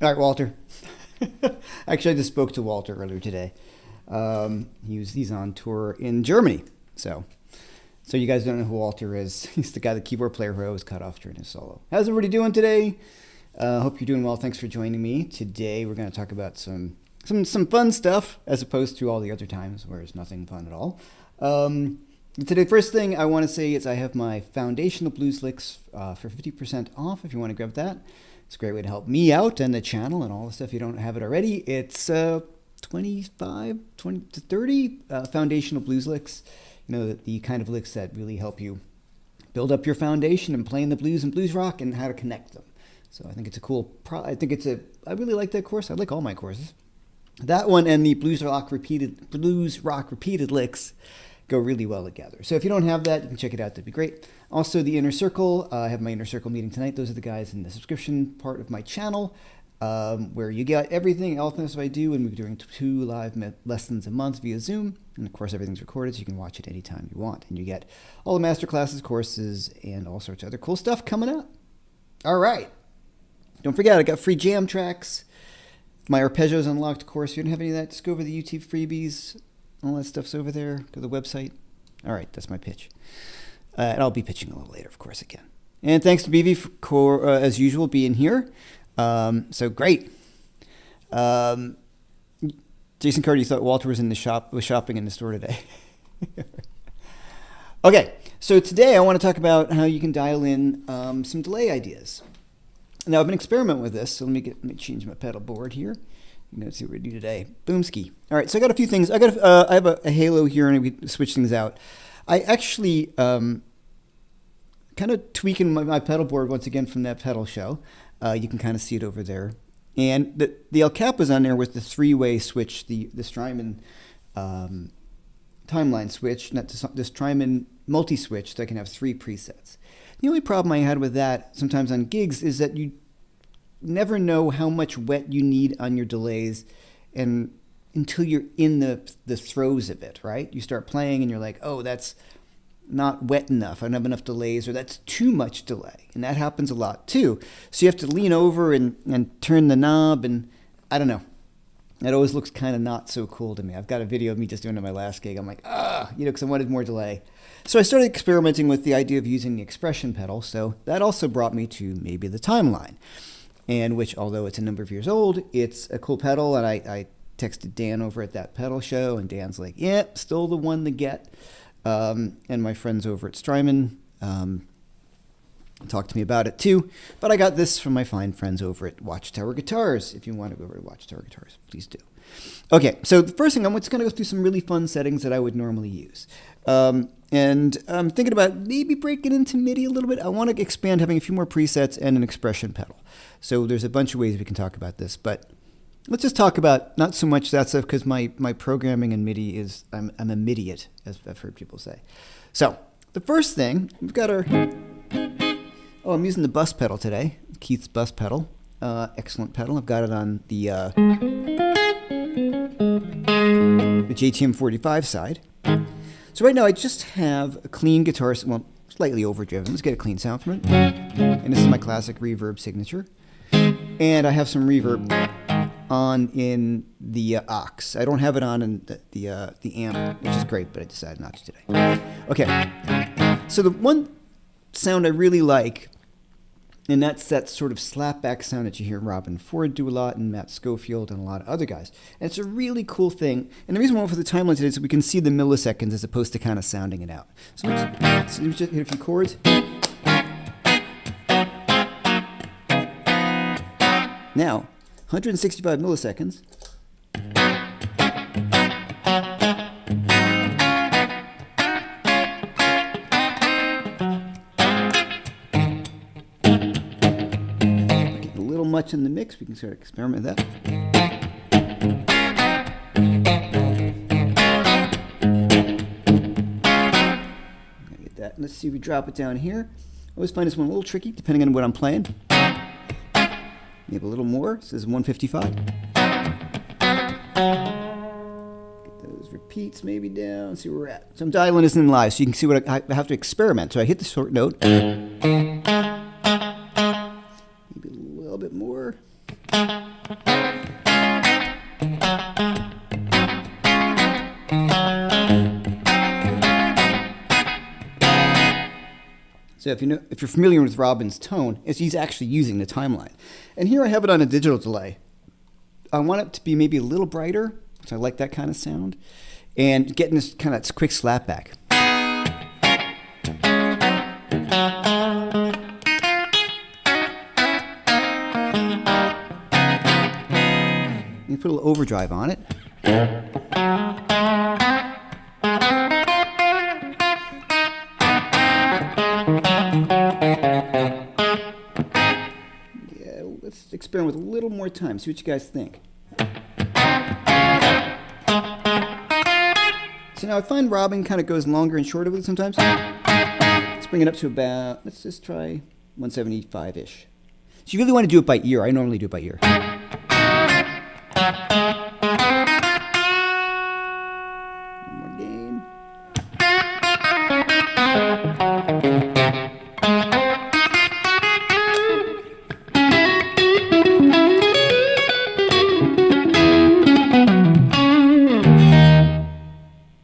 All right, Walter. Actually, I just spoke to Walter earlier today. He's on tour in Germany. So you guys don't know who Walter is. He's the guy, the keyboard player who I was cut off during his solo. How's everybody doing today? Hope you're doing well. Thanks for joining me. Today we're going to talk about some fun stuff as opposed to all the other times where it's nothing fun at all. Today, first thing I want to say is I have my Foundational Blues Licks for 50% off if you want to grab that. It's a great way to help me out and the channel and all the stuff. If you don't have it already, it's 20 to 30 foundational blues licks. You know, the kind of licks that really help you build up your foundation and playing the blues and blues rock and how to connect them. So I think it's a cool, I really like that course. I like all my courses. That one and the blues rock repeated licks go really well together. So if you don't have that, you can check it out. That'd be great. Also, the Inner Circle. I have my Inner Circle meeting tonight. Those are the guys in the subscription part of my channel, where you get everything else I do, and we're doing 2 live lessons a month via Zoom. And of course, everything's recorded, so you can watch it anytime you want. And you get all the master classes, courses, and all sorts of other cool stuff coming up. All right. Don't forget, I got free jam tracks. My Arpeggios Unlocked course. If you don't have any of that, just go over the YouTube freebies. All that stuff's over there. Go to the website. All right, that's my pitch. And I'll be pitching a little later, of course, again. And thanks to BV for, as usual, being here. So great. Jason Carter, you thought Walter was shopping in the store today. Okay, so today I want to talk about how you can dial in some delay ideas. Now, I've been experimenting with this, so let me change my pedal board here. Let's see what we do today. Boomski. All right, so I got a few things. I have a halo here, and we switch things out. I actually kind of tweaking my pedal board once again from that pedal show. You can kind of see it over there. And the El Cap was on there with the 3-way switch, the Strymon timeline switch, not the Strymon multi-switch that can have 3 presets. The only problem I had with that sometimes on gigs is that you never know how much wet you need on your delays, and until you're in the throes of it, right? You start playing and you're like, oh, that's not wet enough. I don't have enough delays, or that's too much delay. And that happens a lot too. So you have to lean over and turn the knob, and I don't know. It always looks kind of not so cool to me. I've got a video of me just doing it at my last gig. I'm like, because I wanted more delay. So I started experimenting with the idea of using the expression pedal. So that also brought me to maybe the Timeline, and which, although it's a number of years old, it's a cool pedal. And I texted Dan over at That Pedal Show, and Dan's like, yep, still the one to get. And my friends over at Strymon talked to me about it too. But I got this from my fine friends over at Watchtower Guitars. If you want to go over to Watchtower Guitars, please do. Okay, so the first thing, I'm just going to go through some really fun settings that I would normally use. And I'm thinking about maybe breaking into MIDI a little bit. I want to expand, having a few more presets and an expression pedal. So there's a bunch of ways we can talk about this, but let's just talk about not so much that stuff, because my programming in MIDI is, I'm a MIDiot, as I've heard people say. So the first thing, we've got our, I'm using the bus pedal today, Keith's bus pedal. Excellent pedal. I've got it on the JTM 45 side. So right now I just have a clean guitar, well, slightly overdriven. Let's get a clean sound from it. And this is my classic reverb signature. And I have some reverb on in the aux. I don't have it on in the amp, which is great, but I decided not to today. Okay, so the one sound I really like, and that's that sort of slapback sound that you hear Robin Ford do a lot, and Matt Schofield and a lot of other guys. And it's a really cool thing. And the reason why I went for the Timeline today is so we can see the milliseconds as opposed to kind of sounding it out. So let's just hit a few chords. Now, 165 milliseconds. Getting a little much in the mix. We can sort of experiment with that. Get that. Let's see if we drop it down here. I always find this one a little tricky, depending on what I'm playing. Maybe a little more. This is 155. Get those repeats maybe down. See where we're at. So I'm dialing this in live, so you can see what I have to experiment. So I hit the short note. Maybe a little bit more. So if you're familiar with Robin's tone, he's actually using the Timeline. And here I have it on a digital delay. I want it to be maybe a little brighter, so I like that kind of sound, and getting this kind of quick slapback. You put a little overdrive on it. Let's experiment with a little more time. See what you guys think. So now I find Robin kind of goes longer and shorter with it sometimes. Let's bring it up to about, let's just try 175-ish. So you really want to do it by ear. I normally do it by ear. One more gain.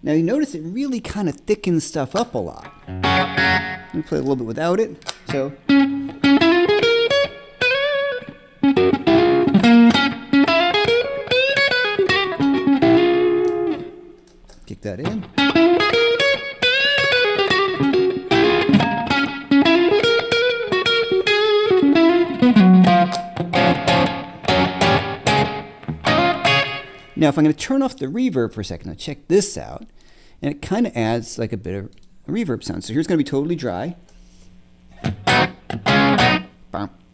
Now you notice it really kind of thickens stuff up a lot. Let me play a little bit without it. So kick that in. Now, if I'm going to turn off the reverb for a second, I'll check this out, and it kind of adds like a bit of a reverb sound. So here's going to be totally dry. I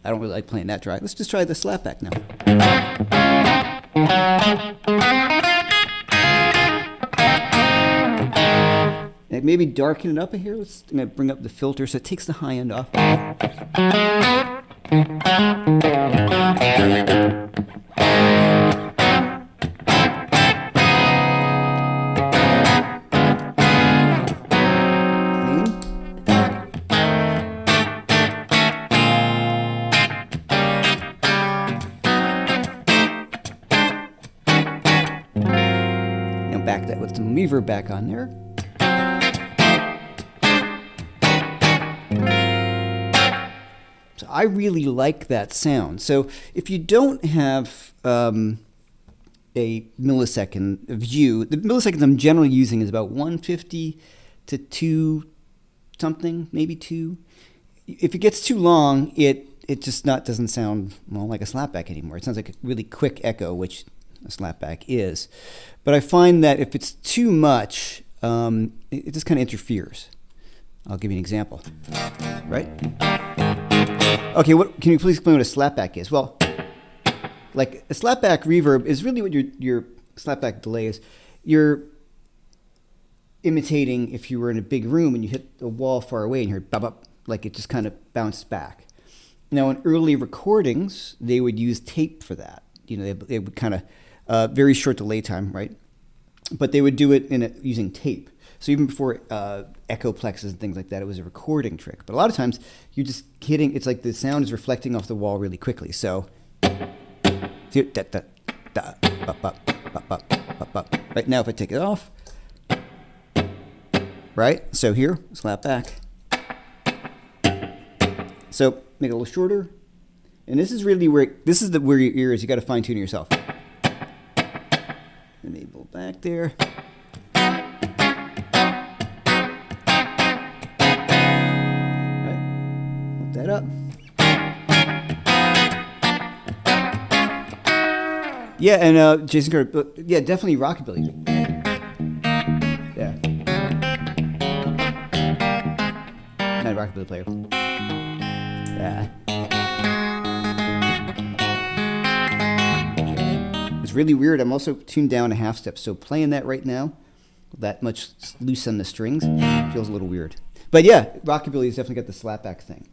don't really like playing that dry. Let's just try the slapback now. And maybe darken it up a here. I'm going to bring up the filter so it takes the high end off. reverb back on there. So I really like that sound. So if you don't have a millisecond view, the milliseconds I'm generally using is about 150 to 2 something, maybe 2. If it gets too long, it just doesn't sound, well, like a slapback anymore. It sounds like a really quick echo, which a slapback is. But I find that if it's too much, it just kind of interferes. I'll give you an example. Right? Okay, can you please explain what a slapback is? Well, like a slapback reverb is really what your slapback delay is. You're imitating if you were in a big room and you hit a wall far away and you heard bop bop, like it just kind of bounced back. Now, in early recordings, they would use tape for that. You know, they would kind of very short delay time, right? But they would do it using tape. So even before echoplexes and things like that, it was a recording trick. But a lot of times, you're just hitting. It's like the sound is reflecting off the wall really quickly. So, right now, if I take it off, right? So here, slap back. So make it a little shorter, and this is really where your ear is. You got to fine tune yourself. Enable back there. Right. Put that up. Yeah, and Jason Carter, yeah, definitely rockabilly. Yeah, not a rockabilly player. Yeah. It's really weird. I'm also tuned down a half step, so playing that right now, that much loose on the strings, feels a little weird. But yeah, rockabilly's definitely got the slapback thing.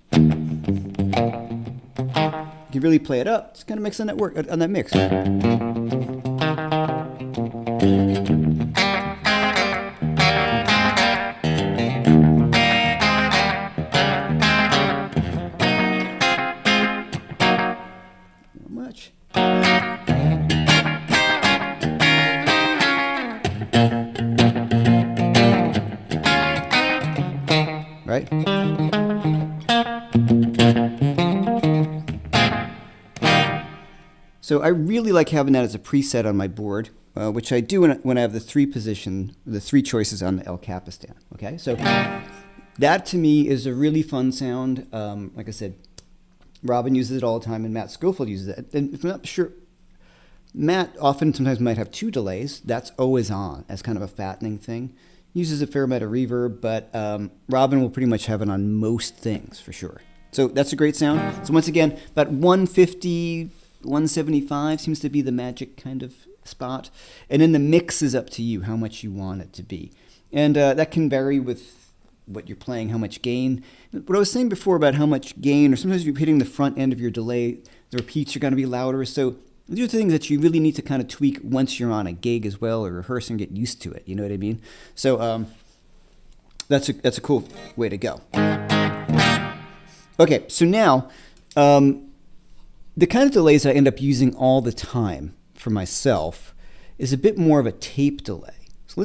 You can really play it up. Just kind of mix on that mix. Right? So I really like having that as a preset on my board, which I do when I have the three choices on the El Capistan. Okay, so that to me is a really fun sound. Like I said, Robin uses it all the time, and Matt Schofield uses it. And if I'm not sure, Matt sometimes might have 2 delays. That's always on as kind of a fattening thing. Uses a fair amount of reverb, but Robin will pretty much have it on most things for sure. So that's a great sound. So once again, about 150, 175 seems to be the magic kind of spot. And then the mix is up to you, how much you want it to be. And that can vary with what you're playing, how much gain. What I was saying before about how much gain, or sometimes you're hitting the front end of your delay, the repeats are going to be louder. So these are things that you really need to kind of tweak once you're on a gig as well, or rehearse and get used to it. You know what I mean? So that's a cool way to go. Okay, so now the kind of delays I end up using all the time for myself is a bit more of a tape delay. So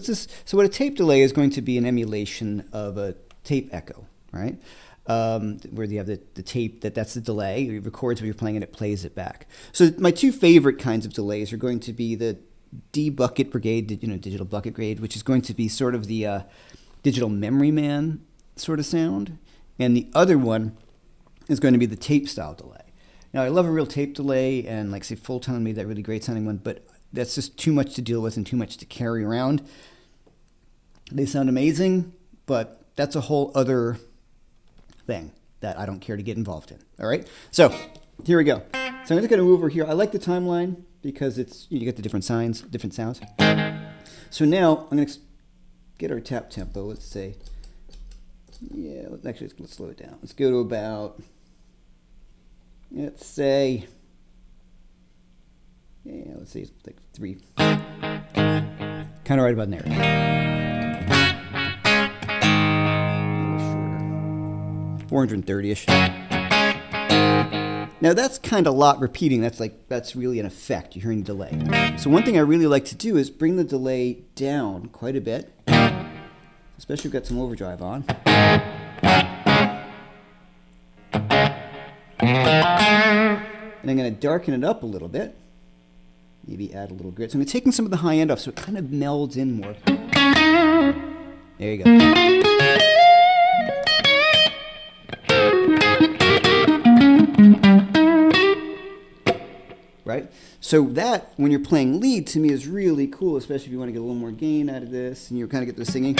what a tape delay is going to be an emulation of a tape echo, right? Where you have the tape that's the delay. It records what you're playing and it plays it back. So my 2 favorite kinds of delays are going to be the D-Bucket Brigade, digital bucket grade, which is going to be sort of the digital memory man sort of sound. And the other one is going to be the tape style delay. Now, I love a real tape delay, and like say Full Tone made that really great sounding one, but that's just too much to deal with and too much to carry around. They sound amazing, but that's a whole other thing that I don't care to get involved in. All right, so here we go. So I'm just going to move over here. I like the timeline because you get the different signs, different sounds. So now I'm going to get our tap tempo. Let's say, let's slow it down. Let's go to about, let's say it's like 3. Kind of right about there. A little shorter. 430-ish. Now that's kind of a lot repeating. That's really an effect. You're hearing delay. So one thing I really like to do is bring the delay down quite a bit, especially if we've got some overdrive on. And I'm going to darken it up a little bit. Maybe add a little grit. So I'm taking some of the high end off so it kind of melds in more. There you go. Right? So that, when you're playing lead, to me is really cool, especially if you want to get a little more gain out of this and you kind of get the singing.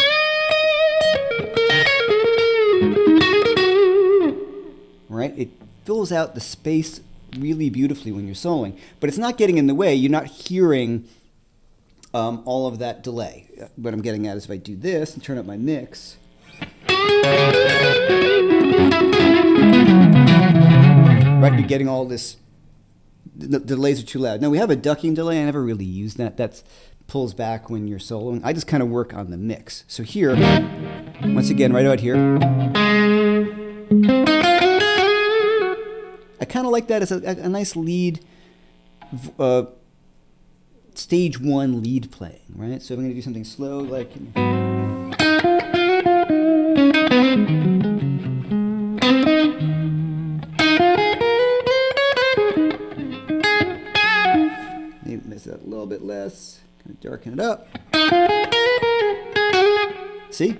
Right? It fills out the space really beautifully when you're soloing, but it's not getting in the way. You're not hearing all of that delay. What I'm getting at is if I do this and turn up my mix, right? You're getting all this. The delays are too loud. Now we have a ducking delay. I never really use that. That pulls back when you're soloing. I just kind of work on the mix. So here, once again, right out here, I kind of like that as a nice lead, stage one lead playing, right? So I'm going to do something slow, like. Maybe miss that a little bit less. Kind of darken it up. See?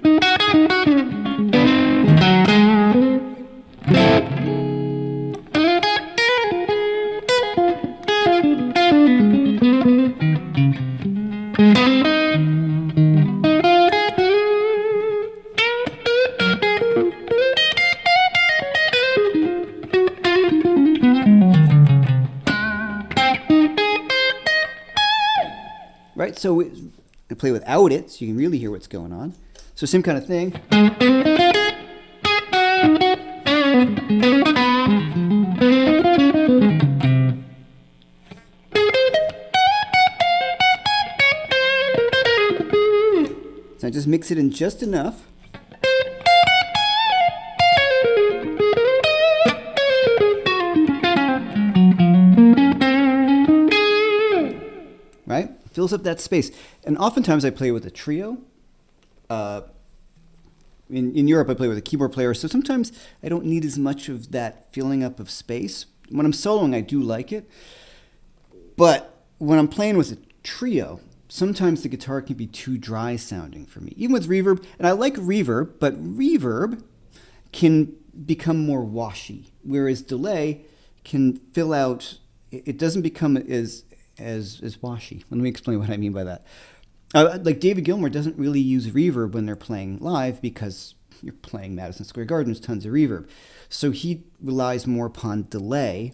Right, so I play without it, so you can really hear what's going on. So same kind of thing. So I just mix it in just enough. Right? Fills up that space. And oftentimes I play with a trio. In Europe, I play with a keyboard player, so sometimes I don't need as much of that filling up of space. When I'm soloing, I do like it. But when I'm playing with a trio, sometimes the guitar can be too dry sounding for me. Even with reverb, and I like reverb, but reverb can become more washy, whereas delay can fill out, it doesn't become as washy. Let me explain what I mean by that. Like David Gilmour doesn't really use reverb when they're playing live because you're playing Madison Square Garden, there's tons of reverb. So he relies more upon delay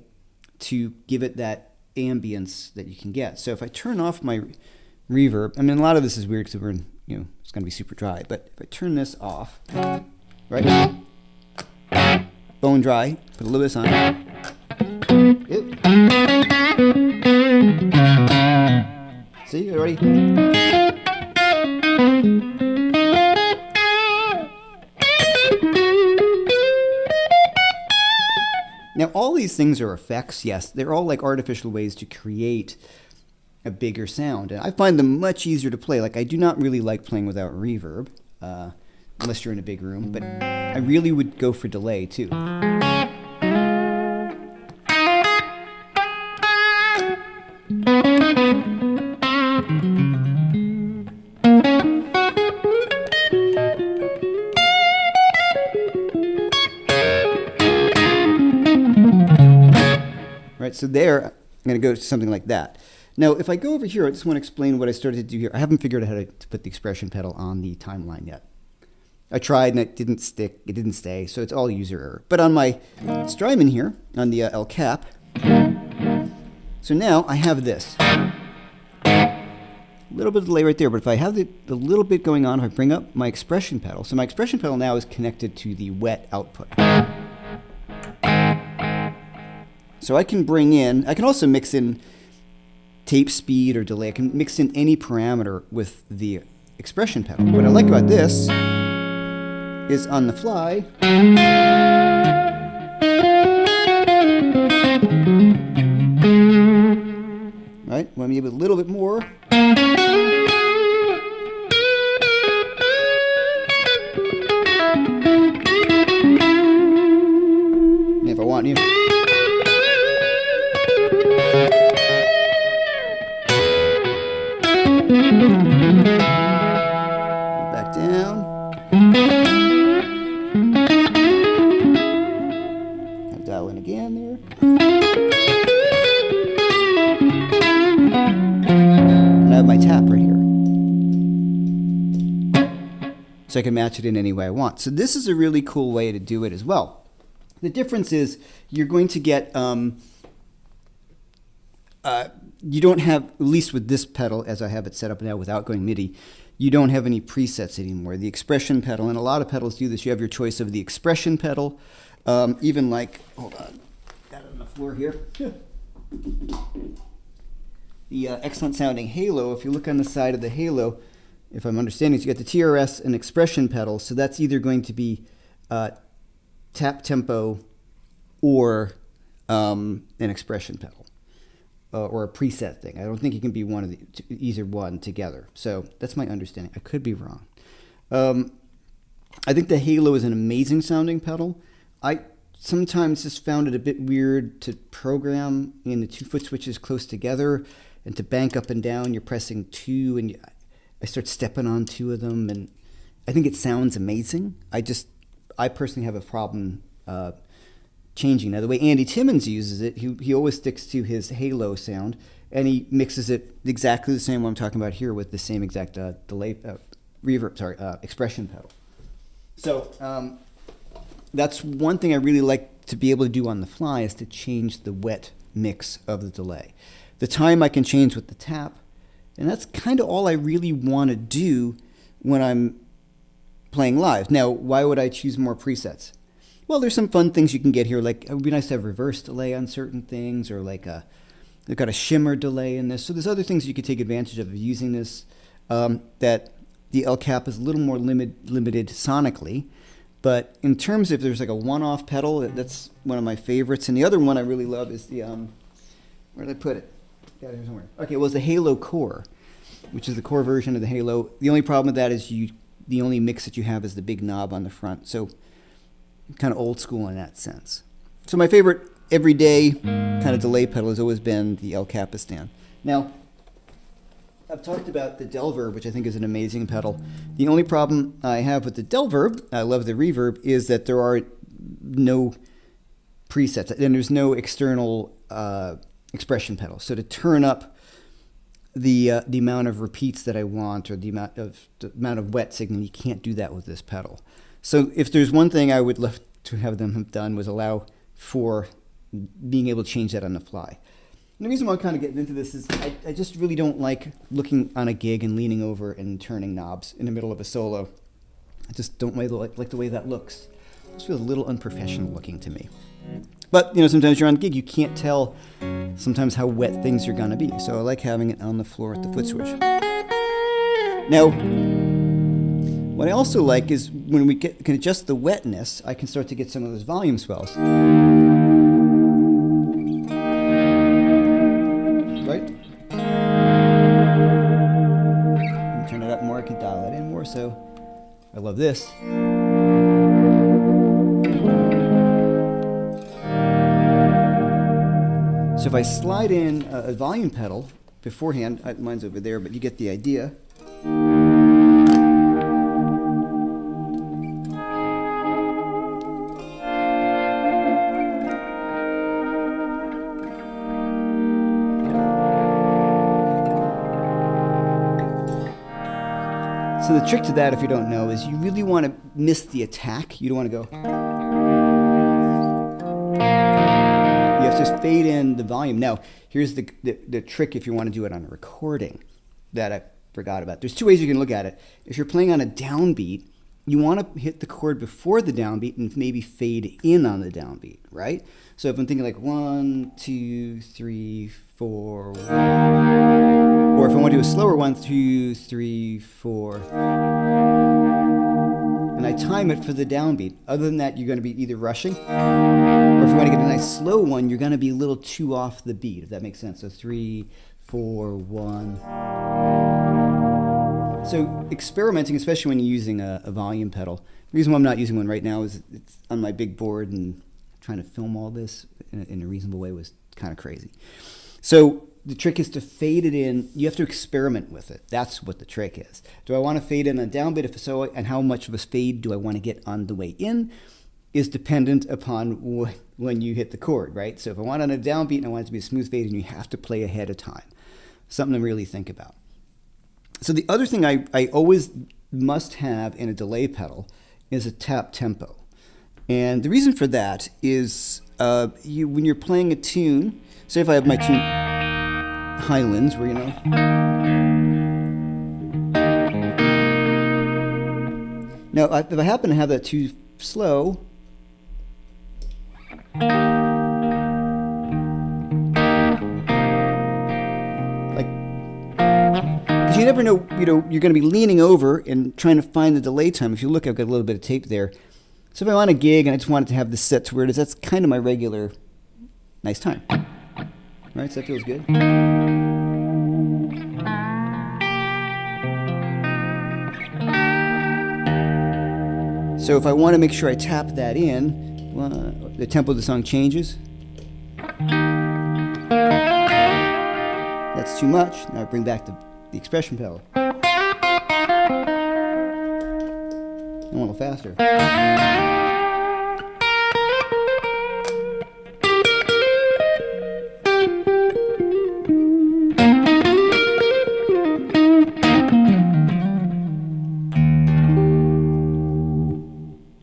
to give it that ambience that you can get. So if I turn off my reverb, I mean, a lot of this is weird because we're in, it's going to be super dry, but if I turn this off, right, bone dry, put a little bit of this on. See, already. Now, all these things are effects, yes. They're all like artificial ways to create a bigger sound. And I find them much easier to play. Like, I do not really like playing without reverb, unless you're in a big room. But I really would go for delay, too. Right, so there, I'm going to go to something like that. Now, if I go over here, I just want to explain what I started to do here. I haven't figured out how to put the expression pedal on the timeline yet. I tried and it didn't stick, it didn't stay, so it's all user error. But on my Strymon here, on the El Cap, so now I have this. A little bit of delay right there, but if I have the little bit going on, if I bring up my expression pedal, so my expression pedal now is connected to the wet output. So I can bring in, I can also mix in tape speed or delay. I can mix in any parameter with the expression pedal. What I like about this is on the fly, right? Maybe a little bit more. If I want you. Back down. I'll dial in again there. And I have my tap right here. So I can match it in any way I want. So this is a really cool way to do it as well. The difference is you're going to get, you don't have, at least with this pedal, as I have it set up now without going MIDI, you don't have any presets anymore. The expression pedal, and a lot of pedals do this, you have your choice of the expression pedal, even like, hold on, got it on the floor here. The excellent sounding Halo, if you look on the side of the Halo, if I'm understanding, you got the TRS and expression pedal, so that's either going to be tap tempo or an expression pedal or a preset thing. I don't think it can be one of either one together. So that's my understanding. I could be wrong. I think the Halo is an amazing sounding pedal. I sometimes just found it a bit weird to program in the 2 foot switches close together and to bank up and down. You're pressing 2 and I start stepping on 2 of them, and I think it sounds amazing. I personally have a problem changing. Now, the way Andy Timmons uses it, he always sticks to his Halo sound, and he mixes it exactly the same way I'm talking about here with the same exact expression pedal. So that's one thing I really like to be able to do on the fly, is to change the wet mix of the delay. The time I can change with the tap, and that's kind of all I really want to do when I'm playing live. Now, why would I choose more presets? Well, there's some fun things you can get here, like it would be nice to have reverse delay on certain things, or like they've got a shimmer delay in this. So there's other things you could take advantage of using this, that the El Cap is a little more limited sonically. But in terms of, there's like a one-off pedal, that's one of my favorites. And the other one I really love is the, where did I put it? Got it here somewhere. Okay, well, it's the Halo Core, which is the core version of the Halo. The only problem with that is the only mix that you have is the big knob on the front. So kind of old school in that sense. So my favorite everyday kind of delay pedal has always been the El Capistan. Now, I've talked about the Delverb, which I think is an amazing pedal. The only problem I have with the Delverb, I love the reverb, is that there are no presets, and there's no external expression pedal. So to turn up the amount of repeats that I want, or the amount of wet signal, you can't do that with this pedal. So if there's one thing I would love to have them have done, was allow for being able to change that on the fly. And the reason why I'm kind of getting into this is I just really don't like looking on a gig and leaning over and turning knobs in the middle of a solo. I just don't like the way that looks. It just feels a little unprofessional looking to me. But, sometimes you're on a gig, you can't tell sometimes how wet things are going to be. So I like having it on the floor at the foot switch. Now, what I also like is when we can adjust the wetness, I can start to get some of those volume swells. Right? Turn it up more, I can dial it in more, so I love this. So if I slide in a volume pedal beforehand, mine's over there, but you get the idea. So the trick to that, if you don't know, is you really want to miss the attack. You don't want to go. You have to just fade in the volume. Now, here's the trick if you want to do it on a recording that I forgot about. There's 2 ways you can look at it. If you're playing on a downbeat, you want to hit the chord before the downbeat and maybe fade in on the downbeat, right? So if I'm thinking like 1, 2, 3, 4, 1. Or if I want to do a slower 1, 2, 3, 4. And I time it for the downbeat. Other than that, you're going to be either rushing, or if you want to get a nice slow one, you're going to be a little too off the beat, if that makes sense. So 3, 4, 1. So experimenting, especially when you're using a volume pedal. The reason why I'm not using one right now is it's on my big board, and trying to film all this in a reasonable way was kind of crazy. So the trick is to fade it in. You have to experiment with it. That's what the trick is. Do I want to fade in a downbeat? If so, and how much of a fade do I want to get on the way in is dependent upon when you hit the chord, right? So if I want on a downbeat and I want it to be a smooth fade, and you have to play ahead of time. Something to really think about. So the other thing I always must have in a delay pedal is a tap tempo. And the reason for that is when you're playing a tune, say if I have my tune Highlands, where now if I happen to have that too slow, you never know, you're going to be leaning over and trying to find the delay time. If you look, I've got a little bit of tape there. So if I'm on a gig and I just want it to have this set to where it is, that's kind of my regular nice time. Right, so that feels good. So if I want to make sure I tap that in, the tempo of the song changes. That's too much. Now I bring back the expression pedal. I want a little faster.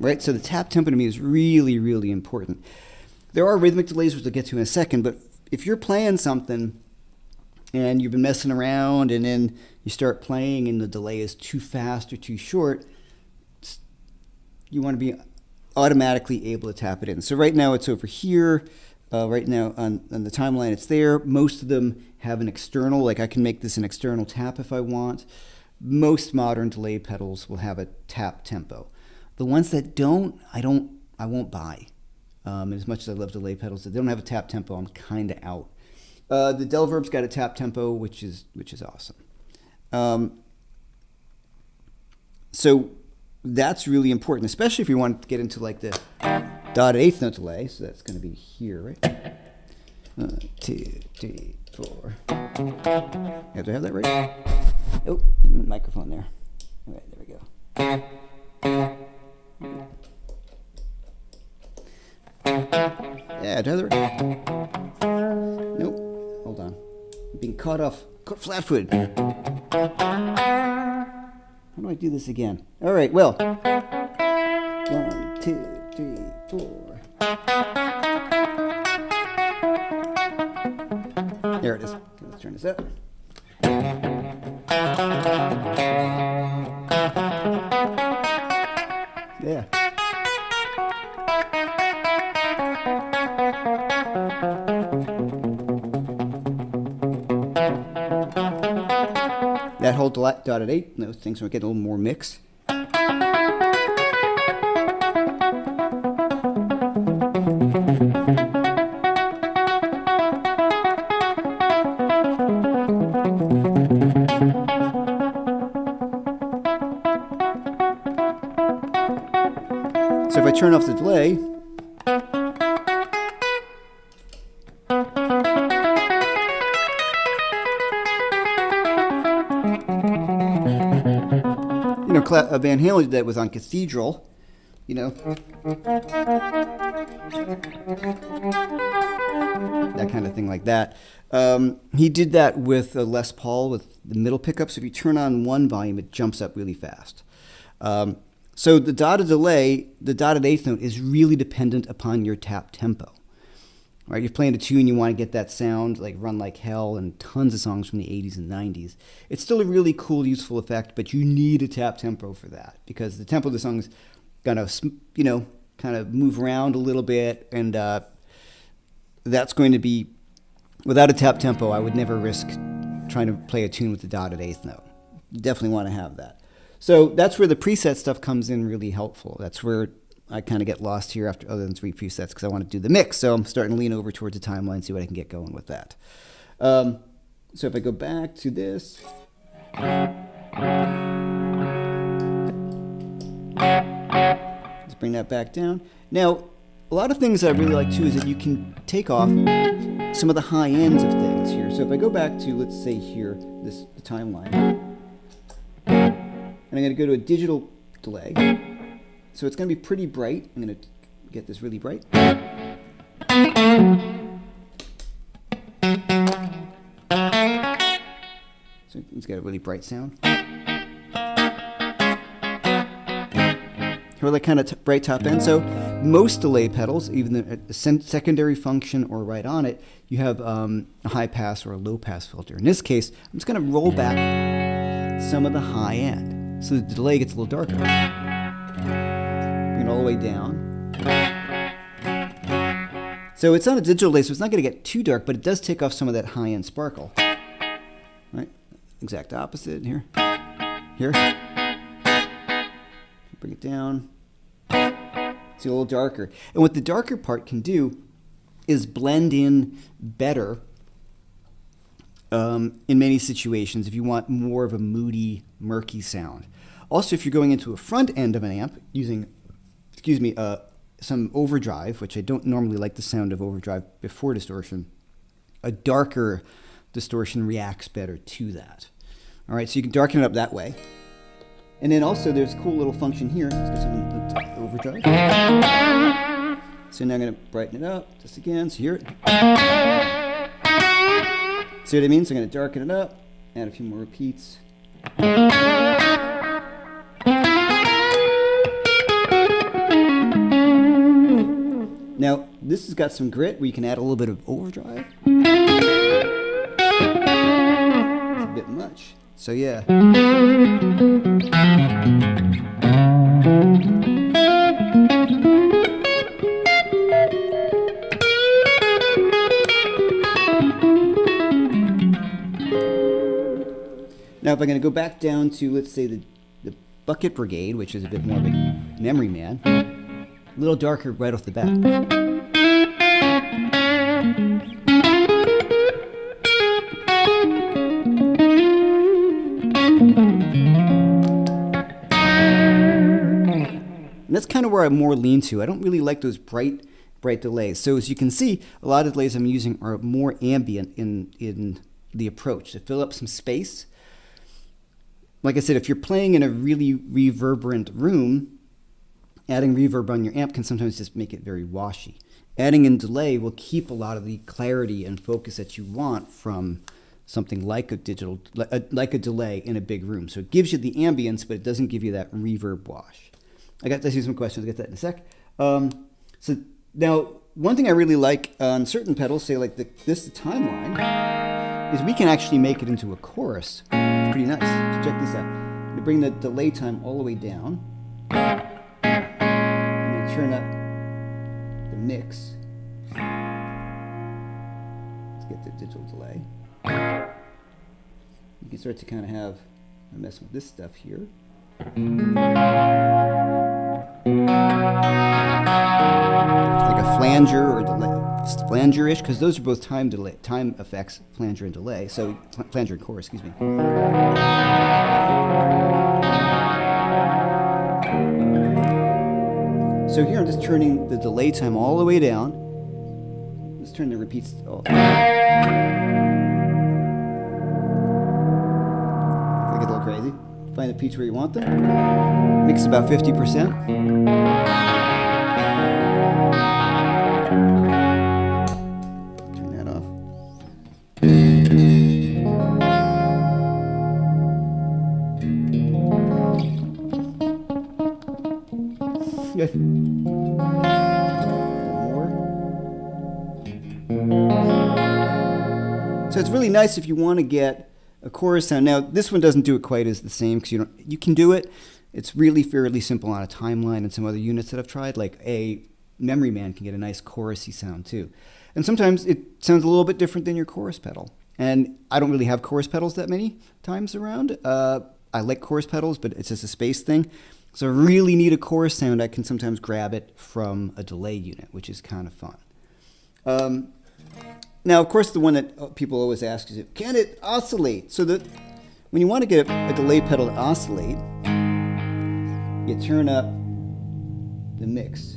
Right, so the tap tempo to me is really, really important. There are rhythmic delays, which we'll get to in a second, but if you're playing something and you've been messing around and then you start playing and the delay is too fast or too short, you want to be automatically able to tap it in. So right now it's over here. Right now on the timeline it's there. Most of them have an external, like I can make this an external tap if I want. Most modern delay pedals will have a tap tempo. The ones that don't, I won't buy. As much as I love delay pedals, if they don't have a tap tempo, I'm kind of out. The Delverb's got a tap tempo, which is awesome. So that's really important, especially if you want to get into like the dotted eighth note delay. So that's going to be here, right? 1, 2, 3, 4. Have to have that right? Oh, microphone there. All right, there we go. Yeah, do I have that right? Nope. Hold on. I'm being caught flat-footed. How do I do this again? All right, well. 1, 2, 3, 4. There it is. Let's turn this up. Yeah. That whole dotted eight, those things will get a little more mix. So if I turn off the delay, Van Halen did that was on Cathedral, that kind of thing like that. He did that with a Les Paul with the middle pickups. If you turn on one volume, it jumps up really fast. So the dotted delay, the dotted eighth note, is really dependent upon your tap tempo. Right, you're playing a tune, you want to get that sound like Run Like Hell and tons of songs from the 80s and 90s. It's still a really cool, useful effect, but you need a tap tempo for that because the tempo of the song's gonna, kind of move around a little bit, and that's going to be, without a tap tempo, I would never risk trying to play a tune with the dotted eighth note. You definitely want to have that. So that's where the preset stuff comes in really helpful. That's where I kind of get lost here after other than 3 presets because I want to do the mix. So I'm starting to lean over towards the timeline, see what I can get going with that. So if I go back to this, let's bring that back down. Now, a lot of things that I really like too is that you can take off some of the high ends of things here. So if I go back to, let's say here, the timeline, and I'm going to go to a digital delay. So it's going to be pretty bright. I'm going to get this really bright. So it's got a really bright sound. Or like kind of bright top end. So most delay pedals, even the secondary function or right on it, you have a high pass or a low pass filter. In this case, I'm just going to roll back some of the high end. So the delay gets a little darker. Bring it all the way down. So it's not a digital delay, so it's not going to get too dark, but it does take off some of that high end sparkle. Right? Exact opposite here. Here. Bring it down. It's a little darker. And what the darker part can do is blend in better in many situations if you want more of a moody, murky sound. Also, if you're going into a front end of an amp using, some overdrive, which I don't normally like the sound of overdrive before distortion, a darker distortion reacts better to that. All right, so you can darken it up that way. And then also there's a cool little function here. Let's get some overdrive. So now I'm going to brighten it up just again. So here. See what I mean? So I'm going to darken it up, add a few more repeats. Now, this has got some grit where you can add a little bit of overdrive. It's a bit much. So yeah. Now if I'm going to go back down to, let's say, the Bucket Brigade, which is a bit more of a memory man, a little darker right off the bat. And that's kind of where I more lean to. I don't really like those bright delays. So as you can see, a lot of delays I'm using are more ambient in the approach to fill up some space. Like I said, if you're playing in a really reverberant room, adding reverb on your amp can sometimes just make it very washy. Adding in delay will keep a lot of the clarity and focus that you want from something like a delay in a big room. So it gives you the ambience, but it doesn't give you that reverb wash. Let's see some questions. I'll get that in a sec. So now, one thing I really like on certain pedals, say like the timeline, is we can actually make it into a chorus. It's pretty nice. So check this out. I'm going to bring the delay time all the way down. I'm going to turn up the mix. Let's get the digital delay. You can start to kind of have a mess with this stuff here. Like a flanger or delay, flanger-ish, because those are both time effects, flanger and delay. So flanger and chorus, excuse me. So here I'm just turning the delay time all the way down. Let's turn the repeats all the way down. If I get a little crazy. Find the pitch where you want them. Mix about 50%. Turn that off. Good. More. So it's really nice if you want to get a chorus sound. Now, this one doesn't do it quite as the same because you can do it. It's really fairly simple on a timeline and some other units that I've tried. Like a Memory Man can get a nice chorusy sound too. And sometimes it sounds a little bit different than your chorus pedal. And I don't really have chorus pedals that many times around. I like chorus pedals, but it's just a space thing. So I really need a chorus sound. I can sometimes grab it from a delay unit, which is kind of fun. Now, of course, the one that people always ask is, can it oscillate? So that when you want to get a delay pedal to oscillate, you turn up the mix.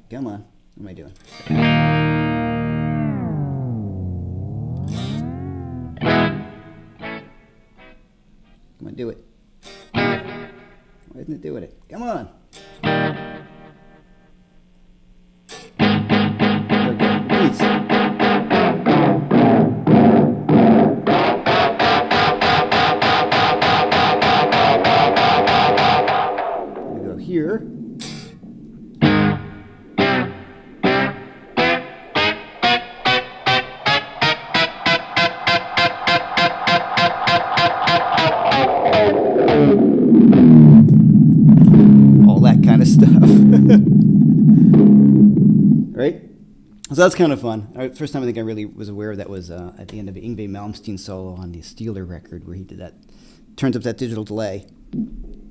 Come on. What am I doing? Come on, do it. Why isn't it doing it? Come on. There we go. Repeats. We go here. All that kind of stuff. Right? So that's kind of fun. First time I think I really was aware of that was at the end of Yngwie Malmsteen solo on the Steeler record, where he did that, turns up that digital delay,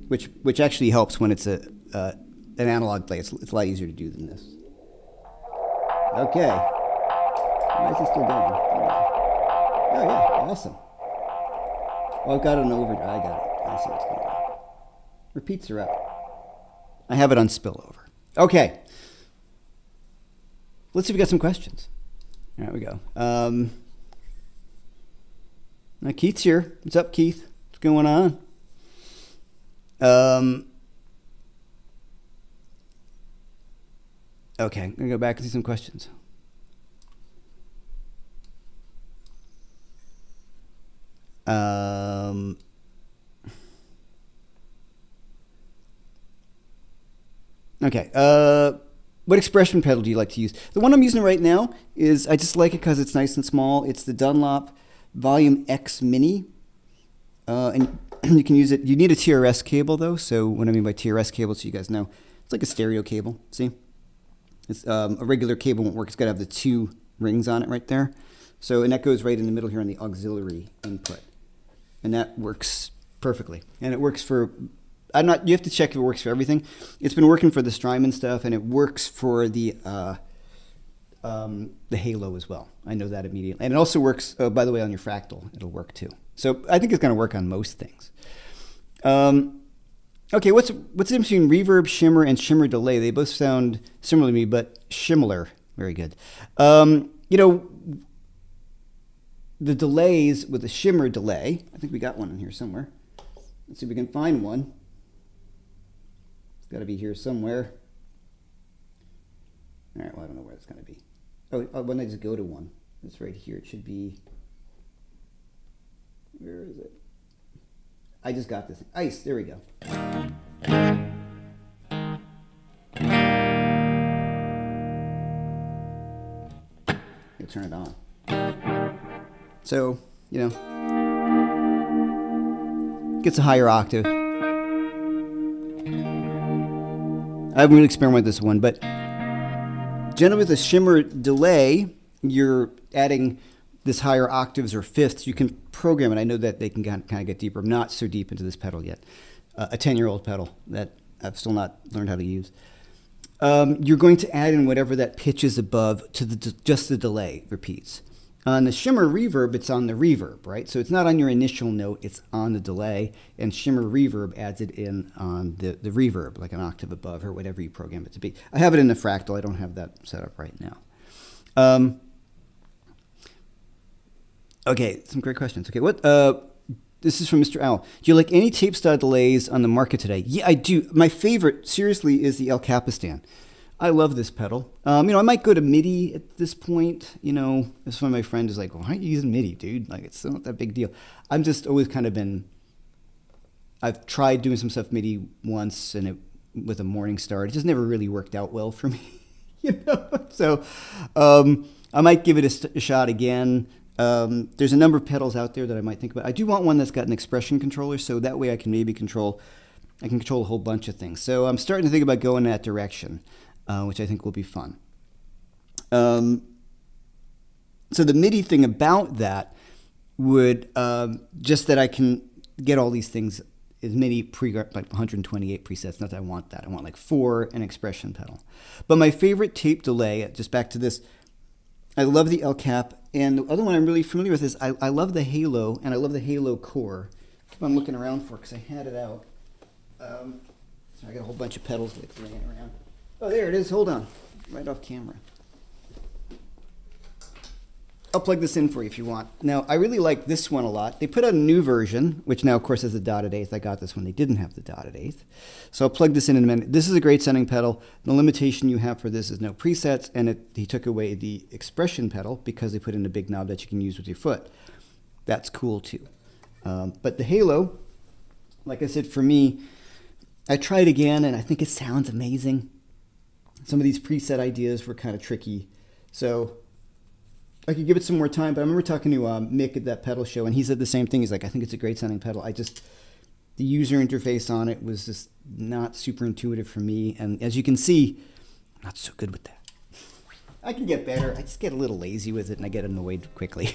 which actually helps when it's an analog delay. It's a lot easier to do than this. Okay. Why is it still going? Oh yeah, awesome. Oh, I've got it on overdrive. I got it. I see what's going on. Repeats are up. I have it on spillover. Okay. Let's see if we got some questions. There we go. Now Keith's here. What's up, Keith? What's going on? Okay, I'm going to go back and see some questions. Okay. What expression pedal do you like to use? The one I'm using right now is, I just like it because it's nice and small. It's the Dunlop Volume X Mini. And you can use it. You need a TRS cable, though. So what I mean by TRS cable, so you guys know, it's like a stereo cable. See? It's, a regular cable won't work. It's got to have the 2 rings on it right there. So, and that goes right in the middle here on the auxiliary input. And that works perfectly. And it works for... you have to check if it works for everything. It's been working for the Strymon stuff, and it works for the Halo as well. I know that immediately. And it also works, by the way, on your Fractal. It'll work too. So I think it's going to work on most things. Okay, what's the difference between reverb, shimmer, and shimmer delay? They both sound similar to me, but shimmer. Very good. The delays with the shimmer delay, I think we got one in here somewhere. Let's see if we can find one. It's got to be here somewhere. All right, well, I don't know where it's going to be. Oh, why don't I just go to one? It's right here. It should be... Where is it? I just got this. Ice, there we go. You'll turn it on. So, gets a higher octave. I haven't really experimented with this one, but generally with a shimmer delay, you're adding this higher octaves or fifths. You can program it. I know that they can kind of get deeper. I'm not so deep into this pedal yet. A 10-year-old pedal that I've still not learned how to use. You're going to add in whatever that pitch is above to just the delay repeats. On the shimmer reverb, it's on the reverb, right? So it's not on your initial note, it's on the delay, and shimmer reverb adds it in on the reverb, like an octave above or whatever you program it to be. I have it in the Fractal. I don't have that set up right now. Okay, some great questions. Okay, this is from Mr. Owl. Do you like any tape style delays on the market today? Yeah, I do. My favorite, seriously, is the El Capistan. I love this pedal. I might go to MIDI at this point. This one of my friends is like, why are you using MIDI, dude? Like, it's not that big deal. I'm just always kind of I've tried doing some stuff MIDI once with a Morningstar. It just never really worked out well for me, So I might give it a shot again. There's a number of pedals out there that I might think about. I do want one that's got an expression controller, so that way I can maybe control a whole bunch of things. So I'm starting to think about going in that direction. Which I think will be fun. So the MIDI thing about that would just that I can get all these things as many like 128 presets. Not that I want that. I want like 4 and expression pedal. But my favorite tape delay, just back to this, I love the El Cap, and the other one I'm really familiar with is I love the Halo, and I love the Halo Core. I'm looking around for because I had it out. So I got a whole bunch of pedals laying around. Oh, there it is. Hold on. Right off camera. I'll plug this in for you if you want. Now, I really like this one a lot. They put out a new version, which now, of course, has the dotted eighth. I got this when they didn't have the dotted eighth. So I'll plug this in a minute. This is a great sounding pedal. The limitation you have for this is no presets, and he took away the expression pedal because they put in a big knob that you can use with your foot. That's cool, too. But the Halo, like I said, for me, I tried again, and I think it sounds amazing. Some of these preset ideas were kind of tricky. So I could give it some more time, but I remember talking to Mick at that pedal show, and he said the same thing. He's like, I think it's a great sounding pedal. The user interface on it was just not super intuitive for me. And as you can see, I'm not so good with that. I can get better. I just get a little lazy with it, and I get annoyed quickly.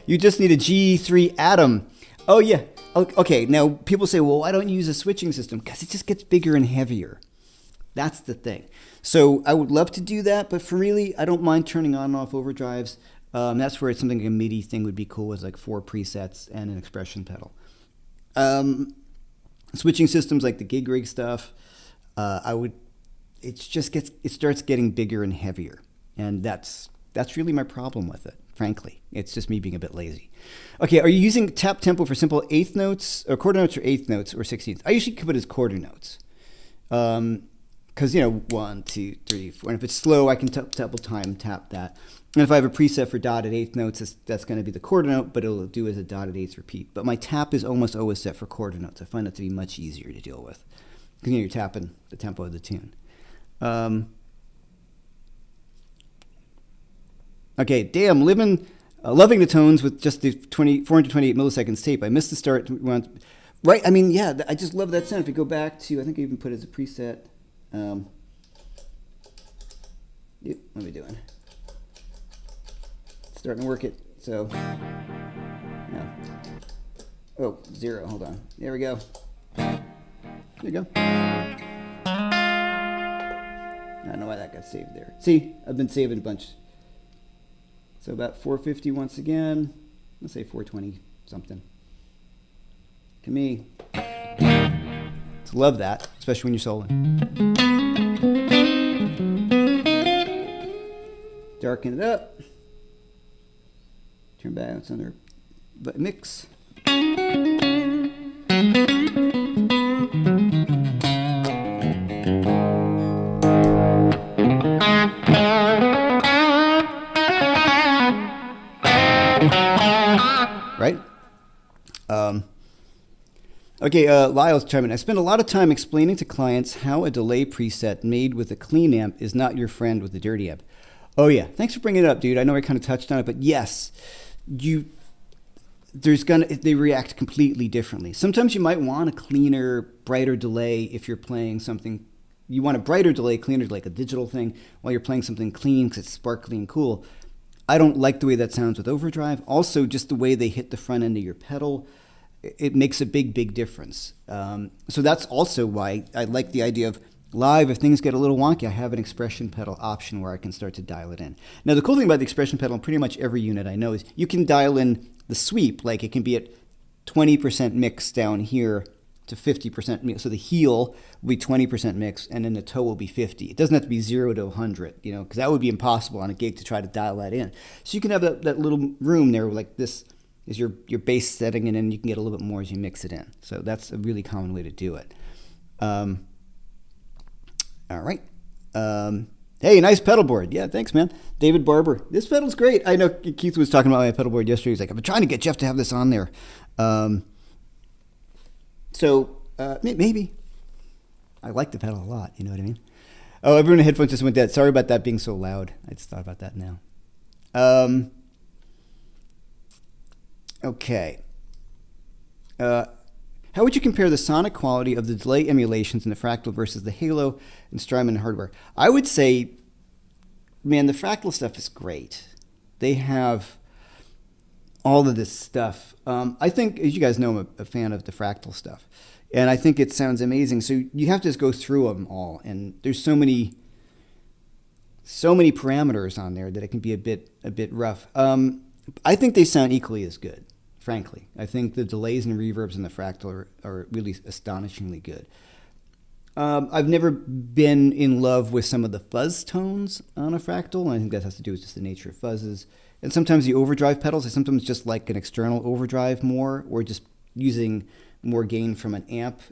You just need a G3 Atom. Oh, yeah. Okay, now people say, well, why don't you use a switching system? Because it just gets bigger and heavier. That's the thing. So I would love to do that, but for really, I don't mind turning on and off overdrives. That's where it's something like a MIDI thing would be cool, with like 4 presets and an expression pedal. Switching systems like the gig rig stuff, it starts getting bigger and heavier, and that's really my problem with it. Frankly, it's just me being a bit lazy. Okay, are you using tap tempo for simple eighth notes, or quarter notes, or eighth notes, or 16ths? I usually put it as quarter notes. Because, 1, 2, 3, 4. And if it's slow, I can tap that. And if I have a preset for dotted eighth notes, that's going to be the quarter note, but it'll do as a dotted eighth repeat. But my tap is almost always set for quarter notes. I find that to be much easier to deal with, because you're tapping the tempo of the tune. Okay, damn, loving the tones with just the 428 milliseconds tape. I missed the start. Right, I mean, yeah, I just love that sound. If you go back to, I think I even put it as a preset. Yep, what am I doing? Starting to work it, so, no. Oh, 0, hold on. There we go. There you go. I don't know why that got saved there. See, I've been saving a bunch. So about 450 once again. Let's say 420 something. To me, love that, especially when you're soloing. Darken it up. Turn back, it's under mix. Right? Okay, Lyle's chiming in. I spend a lot of time explaining to clients how a delay preset made with a clean amp is not your friend with a dirty amp. Oh yeah, thanks for bringing it up, dude. I know I kind of touched on it, but yes, they react completely differently. Sometimes you might want a cleaner, brighter delay if you're playing something. You want a brighter delay, cleaner, like a digital thing, while you're playing something clean because it's sparkly and cool. I don't like the way that sounds with overdrive. Also, just the way they hit the front end of your pedal, it makes a big, big difference. So that's also why I like the idea of live. If things get a little wonky, I have an expression pedal option where I can start to dial it in. Now, the cool thing about the expression pedal in pretty much every unit I know is you can dial in the sweep. Like it can be at 20% mix down here to 50% mix. So the heel will be 20% mix, and then the toe will be 50. It doesn't have to be 0 to 100, because that would be impossible on a gig to try to dial that in. So you can have that little room there, like this is your base setting, and then you can get a little bit more as you mix it in. So that's a really common way to do it. All right. Hey, nice pedal board. Yeah, thanks, man. David Barber. This pedal's great. I know Keith was talking about my pedal board yesterday. He's like, I've been trying to get Jeff to have this on there. Maybe. I like the pedal a lot, you know what I mean? Oh, everyone in headphones just went dead. Sorry about that being so loud. I just thought about that now. Okay. How would you compare the sonic quality of the delay emulations in the Fractal versus the Halo and Strymon hardware? I would say, man, the Fractal stuff is great. They have all of this stuff. I think, as you guys know, I'm a fan of the fractal stuff, and I think it sounds amazing. So you have to just go through them all, and there's so many parameters on there that it can be a bit rough. I think they sound equally as good, frankly. I think the delays and reverbs in the fractal are really astonishingly good. I've never been in love with some of the fuzz tones on a fractal, and I think that has to do with just the nature of fuzzes. And sometimes the overdrive pedals, I sometimes just like an external overdrive more, or just using more gain from an amp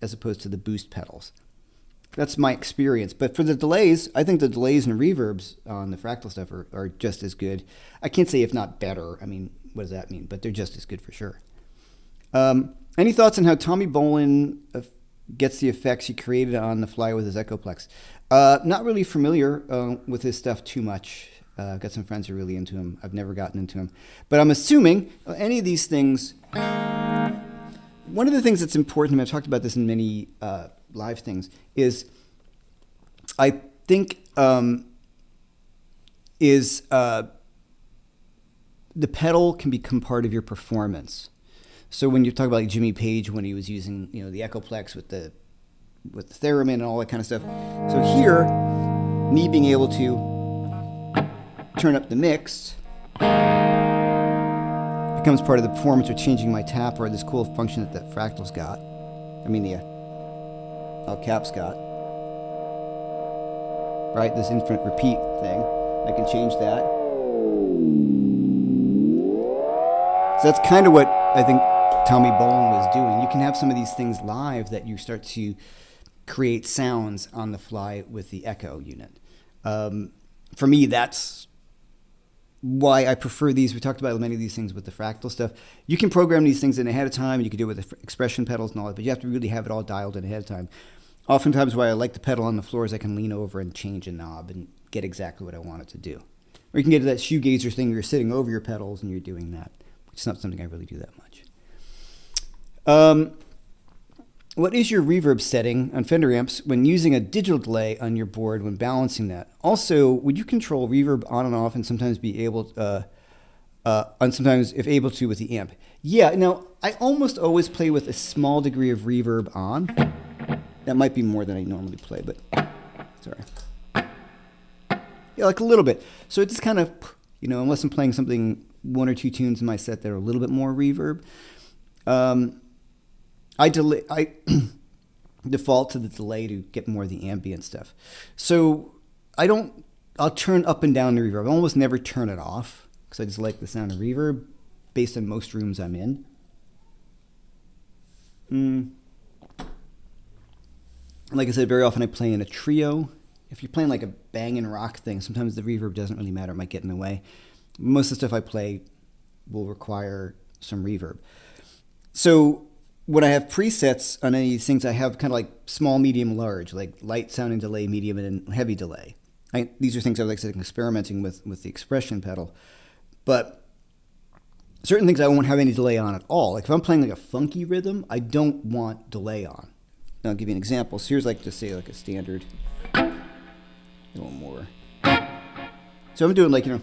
as opposed to the boost pedals. That's my experience. But for the delays, I think the delays and reverbs on the fractal stuff are just as good. I can't say if not better. I mean, what does that mean? But they're just as good for sure. Any thoughts on how Tommy Bolin gets the effects he created on the fly with his Echoplex? Not really familiar with his stuff too much. I've got some friends who are really into him. I've never gotten into him. But I'm assuming any of these things... One of the things that's important, and I've talked about this in many live things, is I think the pedal can become part of your performance. So when you talk about like Jimmy Page when he was using the Echoplex with the theremin and all that kind of stuff. So here, me being able to turn up the mix becomes part of the performance, or changing my tap, or this cool function that Fractal's got. I mean the El Cap's got. Right, this infinite repeat thing. I can change that. So that's kind of what I think Tommy Bolin was doing. You can have some of these things live that you start to create sounds on the fly with the Echo unit. For me, that's why I prefer these. We talked about many of these things with the fractal stuff. You can program these things in ahead of time, and you can do it with the expression pedals and all that, but you have to really have it all dialed in ahead of time. Oftentimes why I like the pedal on the floor is I can lean over and change a knob and get exactly what I want it to do. Or you can get to that shoegazer thing where you're sitting over your pedals and you're doing that. It's not something I really do that much. What is your reverb setting on Fender amps when using a digital delay on your board when balancing that? Also, would you control reverb on and off and sometimes be able sometimes if able to with the amp? Yeah, now I almost always play with a small degree of reverb on. That might be more than I normally play, but sorry. Yeah, like a little bit. So it's just kind of, unless I'm playing something, one or two tunes in my set that are a little bit more reverb. I default to the delay to get more of the ambient stuff. So I'll turn up and down the reverb. I almost never turn it off because I just like the sound of reverb based on most rooms I'm in. Like I said, very often I play in a trio. If you're playing like a bangin' rock thing, sometimes the reverb doesn't really matter. It might get in the way. Most of the stuff I play will require some reverb. So when I have presets on any of these things, I have kind of like small, medium, large, like light sounding delay, medium, and heavy delay. These are things I like to experimenting with the expression pedal. But certain things I won't have any delay on at all. Like if I'm playing like a funky rhythm, I don't want delay on. Now I'll give you an example. So here's like, just say like a standard, a little more. So I'm doing like, like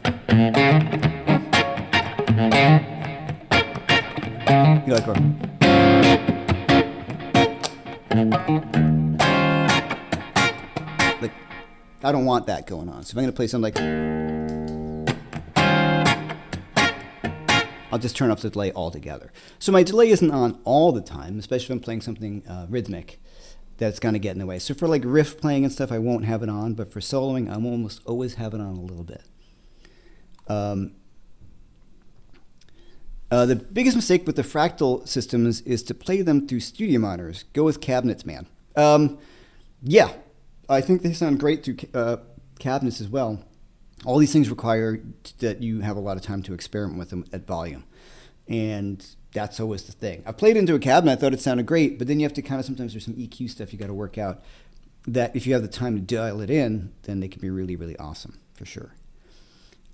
I don't want that going on. So if I'm going to play something like, I'll just turn off the delay altogether. So my delay isn't on all the time, especially if I'm playing something rhythmic that's going to get in the way. So for like riff playing and stuff, I won't have it on, but for soloing, I'm almost always have it on a little bit. The biggest mistake with the fractal systems is to play them through studio monitors. Go with cabinets, man. Yeah, I think they sound great through cabinets as well. All these things require that you have a lot of time to experiment with them at volume. And that's always the thing. I played into a cabinet, I thought it sounded great, but then you have to kind of, sometimes there's some EQ stuff you got to work out that if you have the time to dial it in, then they can be really, really awesome, for sure.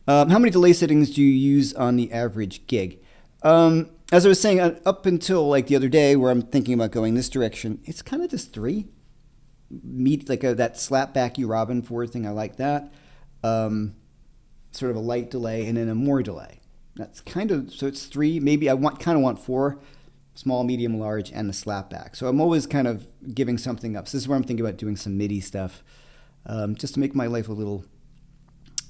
How many delay settings do you use on the average gig? As I was saying, up until like the other day where I'm thinking about going this direction, it's kind of just 3. Like that slap back you Robin forward thing, I like that. Sort of a light delay and then a more delay. That's kind of, so it's three. Maybe I kind of want four: small, medium, large, and the slapback. So I'm always kind of giving something up. So this is where I'm thinking about doing some MIDI stuff, just to make my life a little,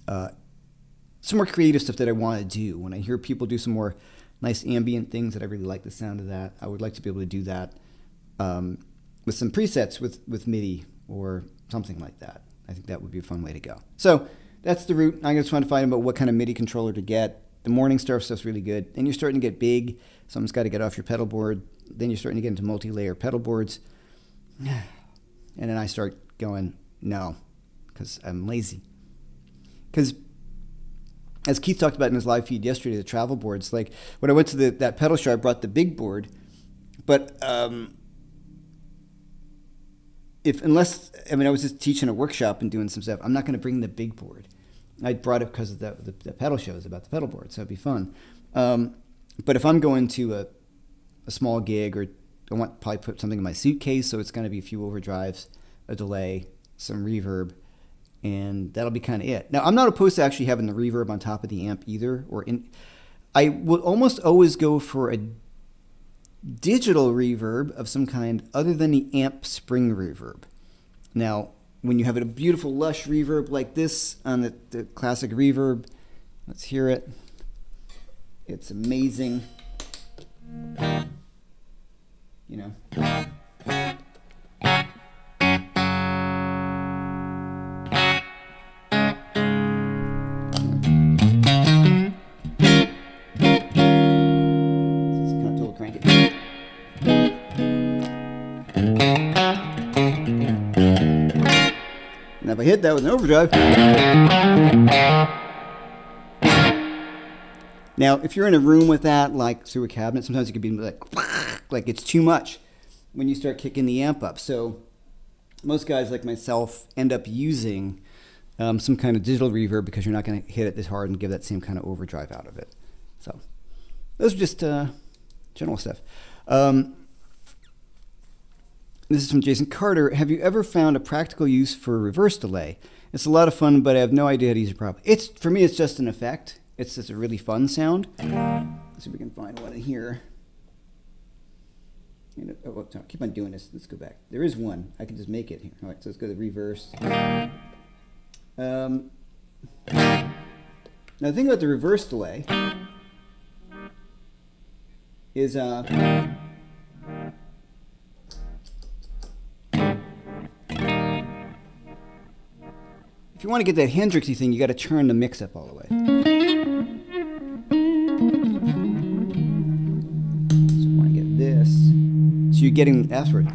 some more creative stuff that I want to do. When I hear people do some more nice ambient things that I really like the sound of that, I would like to be able to do that with some presets with MIDI or something like that. I think that would be a fun way to go. So that's the route. I'm just trying to find out what kind of MIDI controller to get. The Morningstar stuff's really good. Then you're starting to get big. Something's got to get off your pedal board. Then you're starting to get into multi-layer pedal boards. And then I start going, no, because I'm lazy. Because as Keith talked about in his live feed yesterday, the travel boards, like when I went to that pedal show, I brought the big board. But I was just teaching a workshop and doing some stuff. I'm not going to bring the big board. I brought it because of the pedal shows about the pedal board, so it'd be fun. But if I'm going to a small gig, or I want to probably put something in my suitcase, so it's going to be a few overdrives, a delay, some reverb, and that'll be kind of it. Now, I'm not opposed to actually having the reverb on top of the amp either. I will almost always go for a digital reverb of some kind other than the amp spring reverb. Now, when you have a beautiful lush reverb like this on the classic reverb, let's hear it. It's amazing. You know. This is kind of total crank it. And if I hit that with an overdrive. Now, if you're in a room with that, like through a cabinet, sometimes it could be like it's too much when you start kicking the amp up. So most guys like myself end up using some kind of digital reverb because you're not going to hit it this hard and give that same kind of overdrive out of it. So those are just general stuff. This is from Jason Carter. Have you ever found a practical use for reverse delay? It's a lot of fun, but I have no idea how to use it properly. For me, it's just an effect. It's just a really fun sound. Let's see if we can find one in here. Keep on doing this. Let's go back. There is one. I can just make it here. All right, so let's go to reverse. Now, the thing about the reverse delay is if you want to get that Hendrixy thing, you got to turn the mix up all the way. So I want to get this. So you're getting afterward.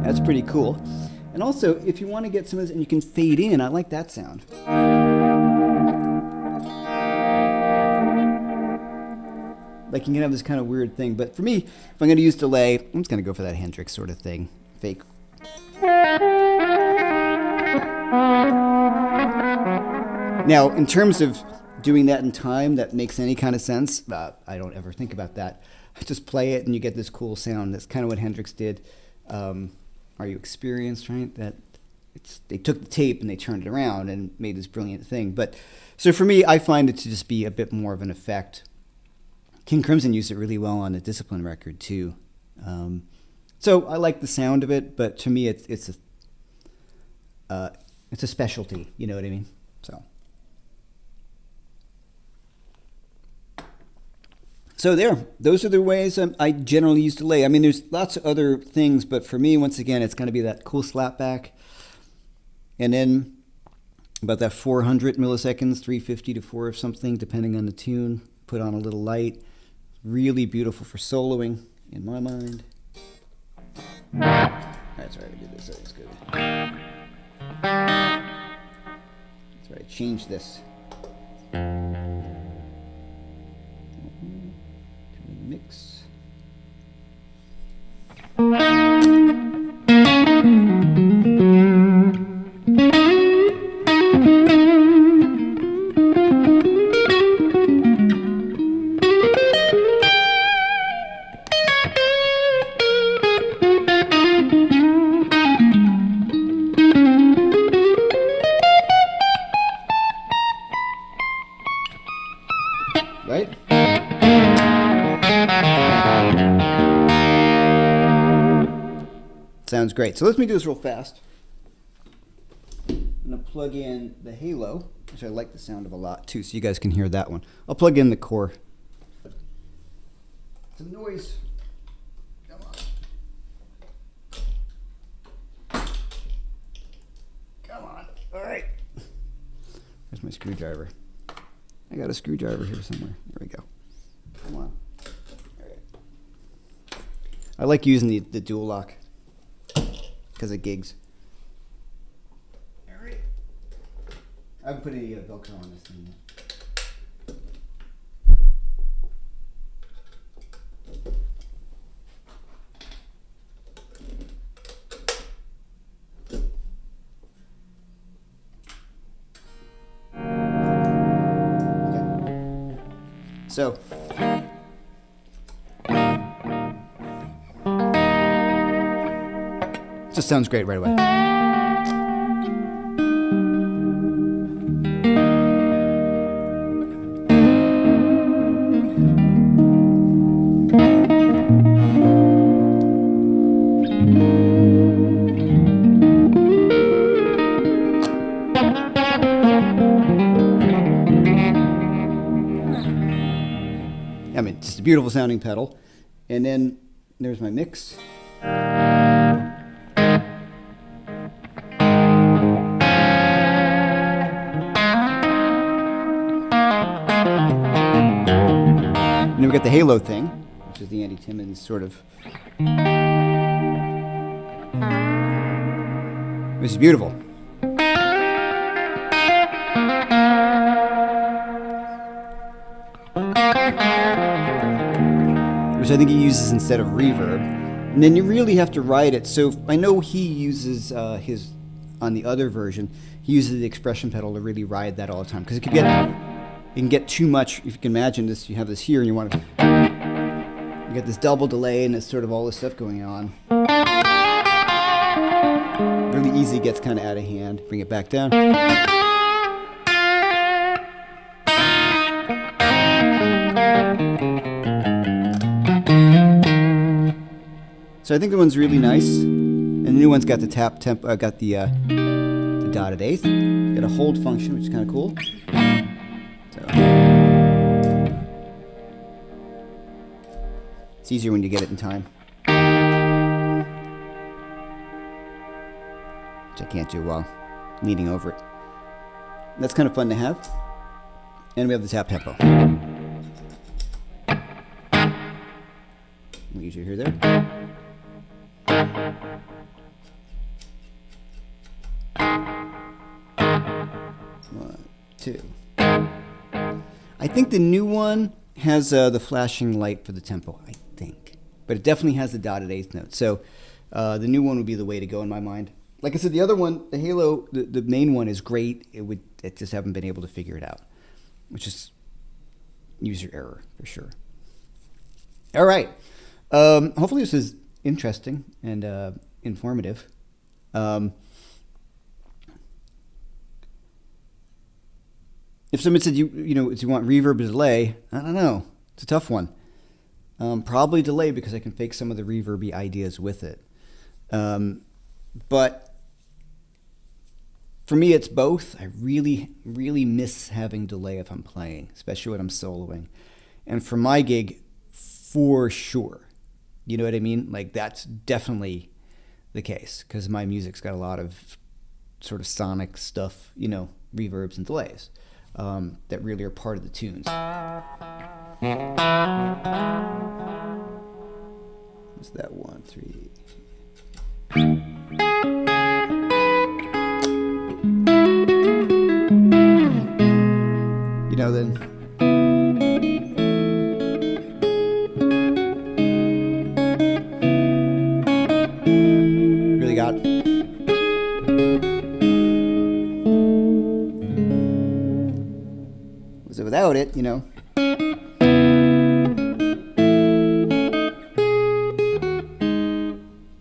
That's pretty cool. And also, if you want to get some of this, and you can fade in, I like that sound. Like you can have this kind of weird thing, but for me, if I'm going to use delay, I'm just going to go for that Hendrix sort of thing. Fake. Now, in terms of doing that in time that makes any kind of sense, I don't ever think about that. I just play it and you get this cool sound. That's kind of what Hendrix did. Are You Experienced, right? They took the tape and they turned it around and made this brilliant thing. But so for me, I find it to just be a bit more of an effect. King Crimson used it really well on the Discipline record too. So I like the sound of it, but to me it's a specialty. You know what I mean? So those are the ways I generally use delay. I mean, there's lots of other things, but for me, once again, it's going to be that cool slapback, and then about that 400 milliseconds, 350 to 4 or something, depending on the tune. Put on a little light. Really beautiful for soloing, in my mind. That's right, I did this. That's good. That's right, change this. Mix. sounds great. So let me do this real fast. I'm going to plug in the Halo, which I like the sound of a lot too, so you guys can hear that one. I'll plug in the core. Some noise. Come on. Come on. All right. There's my screwdriver. I got a screwdriver here somewhere. There we go. Come on. All right. I like using the dual lock because of gigs. All right. I haven't put any Velcro on this thing yet. So, just sounds great right away. I mean, just a beautiful sounding pedal. And then there's my mix. And then we got the Halo thing, which is the Andy Timmons sort of. This is beautiful. Which I think he uses instead of reverb. And then you really have to ride it. So I know he uses his, on the other version, he uses the expression pedal to really ride that all the time. Because it can get too much. If you can imagine this, you have this here and you want to, you get this double delay and it's sort of all this stuff going on. Really easy, gets kind of out of hand. Bring it back down. So I think the one's really nice, and the new one's got the got the dotted eighth, got a hold function, which is kind of cool. So it's easier when you get it in time, which I can't do while leaning over it. And that's kind of fun to have. And we have the tap tempo. We usually hear there. One, two. I think the new one has the flashing light for the tempo, I think. But it definitely has the dotted eighth note. So the new one would be the way to go in my mind. Like I said, the other one, the Halo, the main one is great. It just haven't been able to figure it out, which is user error for sure. All right. Hopefully this is interesting and informative. If someone said do you want reverb or delay, I don't know. It's a tough one. Probably delay because I can fake some of the reverby ideas with it. But for me, it's both. I really, really miss having delay if I'm playing, especially when I'm soloing. And for my gig, for sure. You know what I mean? Like, that's definitely the case because my music's got a lot of sort of sonic stuff, reverbs and delays that really are part of the tunes. What's that? 1, 3. Then really got was it without it,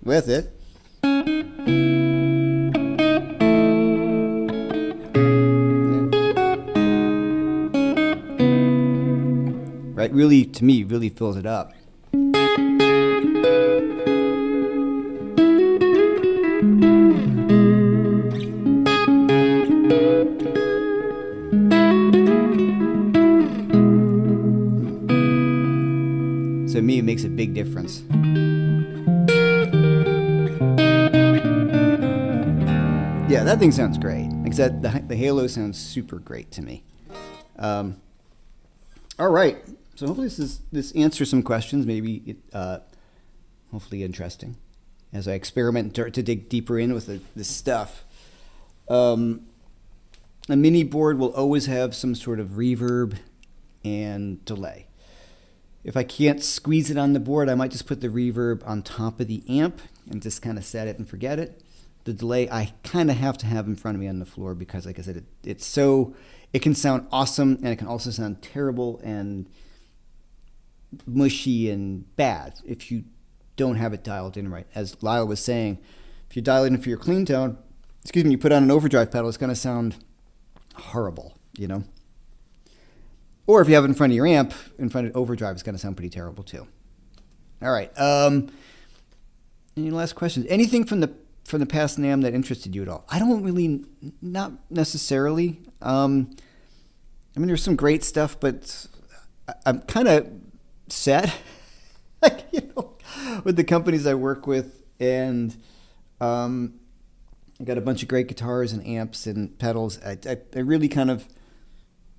with it. Right, really, to me, really fills it up. makes a big difference. Yeah, that thing sounds great. Like I said, the Halo sounds super great to me. All right, so hopefully this answers some questions. Maybe hopefully interesting as I experiment to dig deeper in with this stuff. A mini board will always have some sort of reverb and delay. If I can't squeeze it on the board, I might just put the reverb on top of the amp and just kind of set it and forget it. The delay I kind of have to have in front of me on the floor because, like I said, it can sound awesome and it can also sound terrible and mushy and bad if you don't have it dialed in right. As Lyle was saying, if you dial it in for your clean tone, you put on an overdrive pedal, it's going to sound horrible, you know? Or if you have it in front of your amp, in front of overdrive, it's going to sound pretty terrible too. All right. Any last questions? Anything from the past NAMM that interested you at all? I don't really, not necessarily. I mean, there's some great stuff, but I'm kind of sad, like, you know, with the companies I work with, and I got a bunch of great guitars and amps and pedals. I really kind of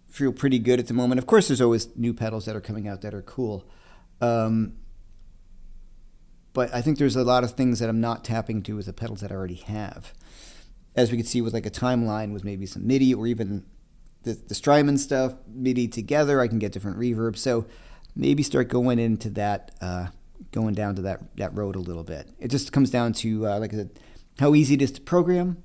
feel pretty good at the moment. Of course, there's always new pedals that are coming out that are cool. But I think there's a lot of things that I'm not tapping into with the pedals that I already have. As we can see with like a timeline with maybe some MIDI or even the Strymon stuff, MIDI together, I can get different reverb. So maybe start going into that, going down to that road a little bit. It just comes down to, like I said, how easy it is to program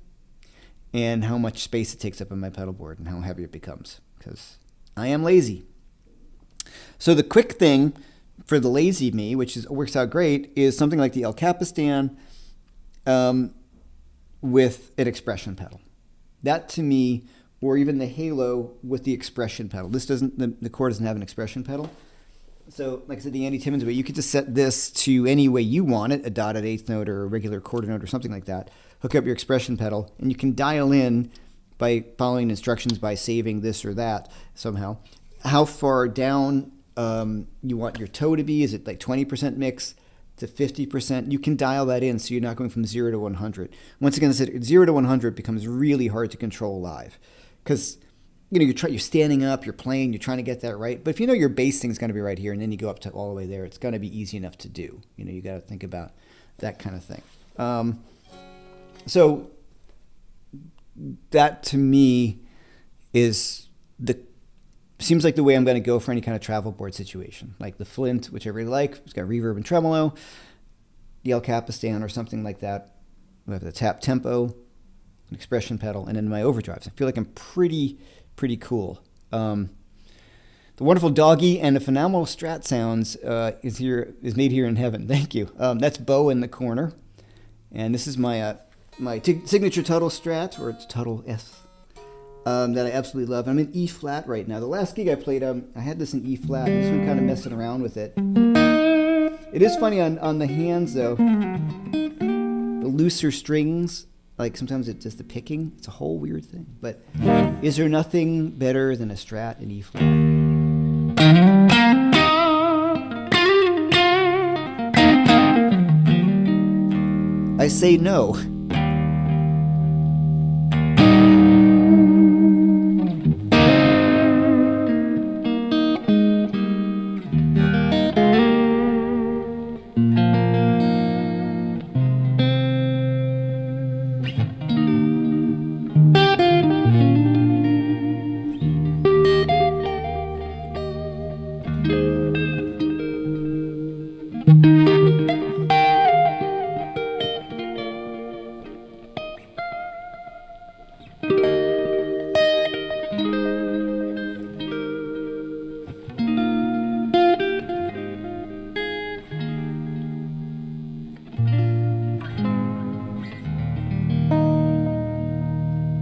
and how much space it takes up on my pedal board and how heavy it becomes, because I am lazy. So the quick thing for the lazy me, which works out great, is something like the El Capistan with an expression pedal. That to me, or even the Halo with the expression pedal. This doesn't, the Core doesn't have an expression pedal. So like I said, the Andy Timmons way, you could just set this to any way you want it, a dotted eighth note or a regular quarter note or something like that. Hook up your expression pedal, and you can dial in by following instructions by saving this or that somehow. How far down you want your toe to be. Is it like 20% mix to 50%? You can dial that in so you're not going from 0 to 100. Once again, 0 to 100 becomes really hard to control live because you're standing up, you're playing, you're trying to get that right. But if you know your bass thing's going to be right here and then you go up to all the way there, it's going to be easy enough to do. You got to think about that kind of thing. So that to me seems like the way I'm going to go for any kind of travel board situation, like the Flint, which I really like. It's got reverb and tremolo, the El Capistan or something like that. We have the tap tempo, an expression pedal, and then my overdrives. I feel like I'm pretty cool. The wonderful Doggy and the phenomenal Strat sounds is made here in heaven. Thank you. That's Bo in the corner, and this is my signature Tuttle Strat, or it's Tuttle S. That I absolutely love. I'm in E flat right now. The last gig I played, I had this in E flat. I've been kind of messing around with it. It is funny on the hands though. The looser strings, like sometimes it's just the picking. It's a whole weird thing. But is there nothing better than a Strat in E flat? I say no.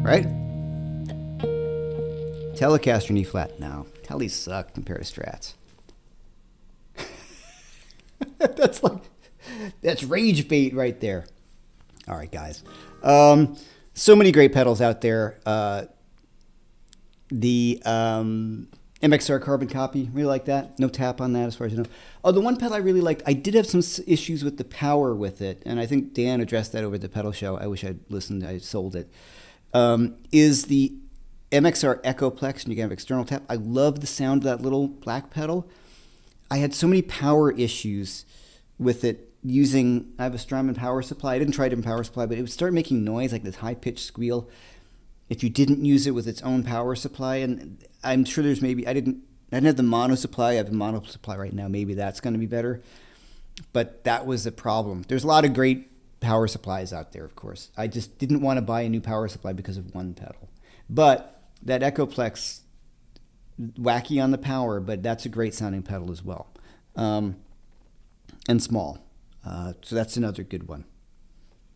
Right? Telecaster in E flat. No, Tellies suck compared to Strats. That's rage bait right there. All right, guys. So many great pedals out there. And MXR carbon copy, really like that. No tap on that as far as I know. Oh, the one pedal I really liked, I did have some issues with the power with it, and I think Dan addressed that over at the pedal show. I wish I'd listened, I sold it. Is the MXR Echoplex, and you can have external tap. I love the sound of that little black pedal. I had so many power issues with it using, I have a Strymon power supply. I didn't try a different power supply, but it would start making noise, like this high-pitched squeal, if you didn't use it with its own power supply. And I'm sure there's maybe, I didn't have the mono supply. I have a mono supply right now. Maybe that's going to be better. But that was a problem. There's a lot of great power supplies out there, of course. I just didn't want to buy a new power supply because of one pedal. But that Echoplex, wacky on the power, but that's a great sounding pedal as well. And small. So that's another good one.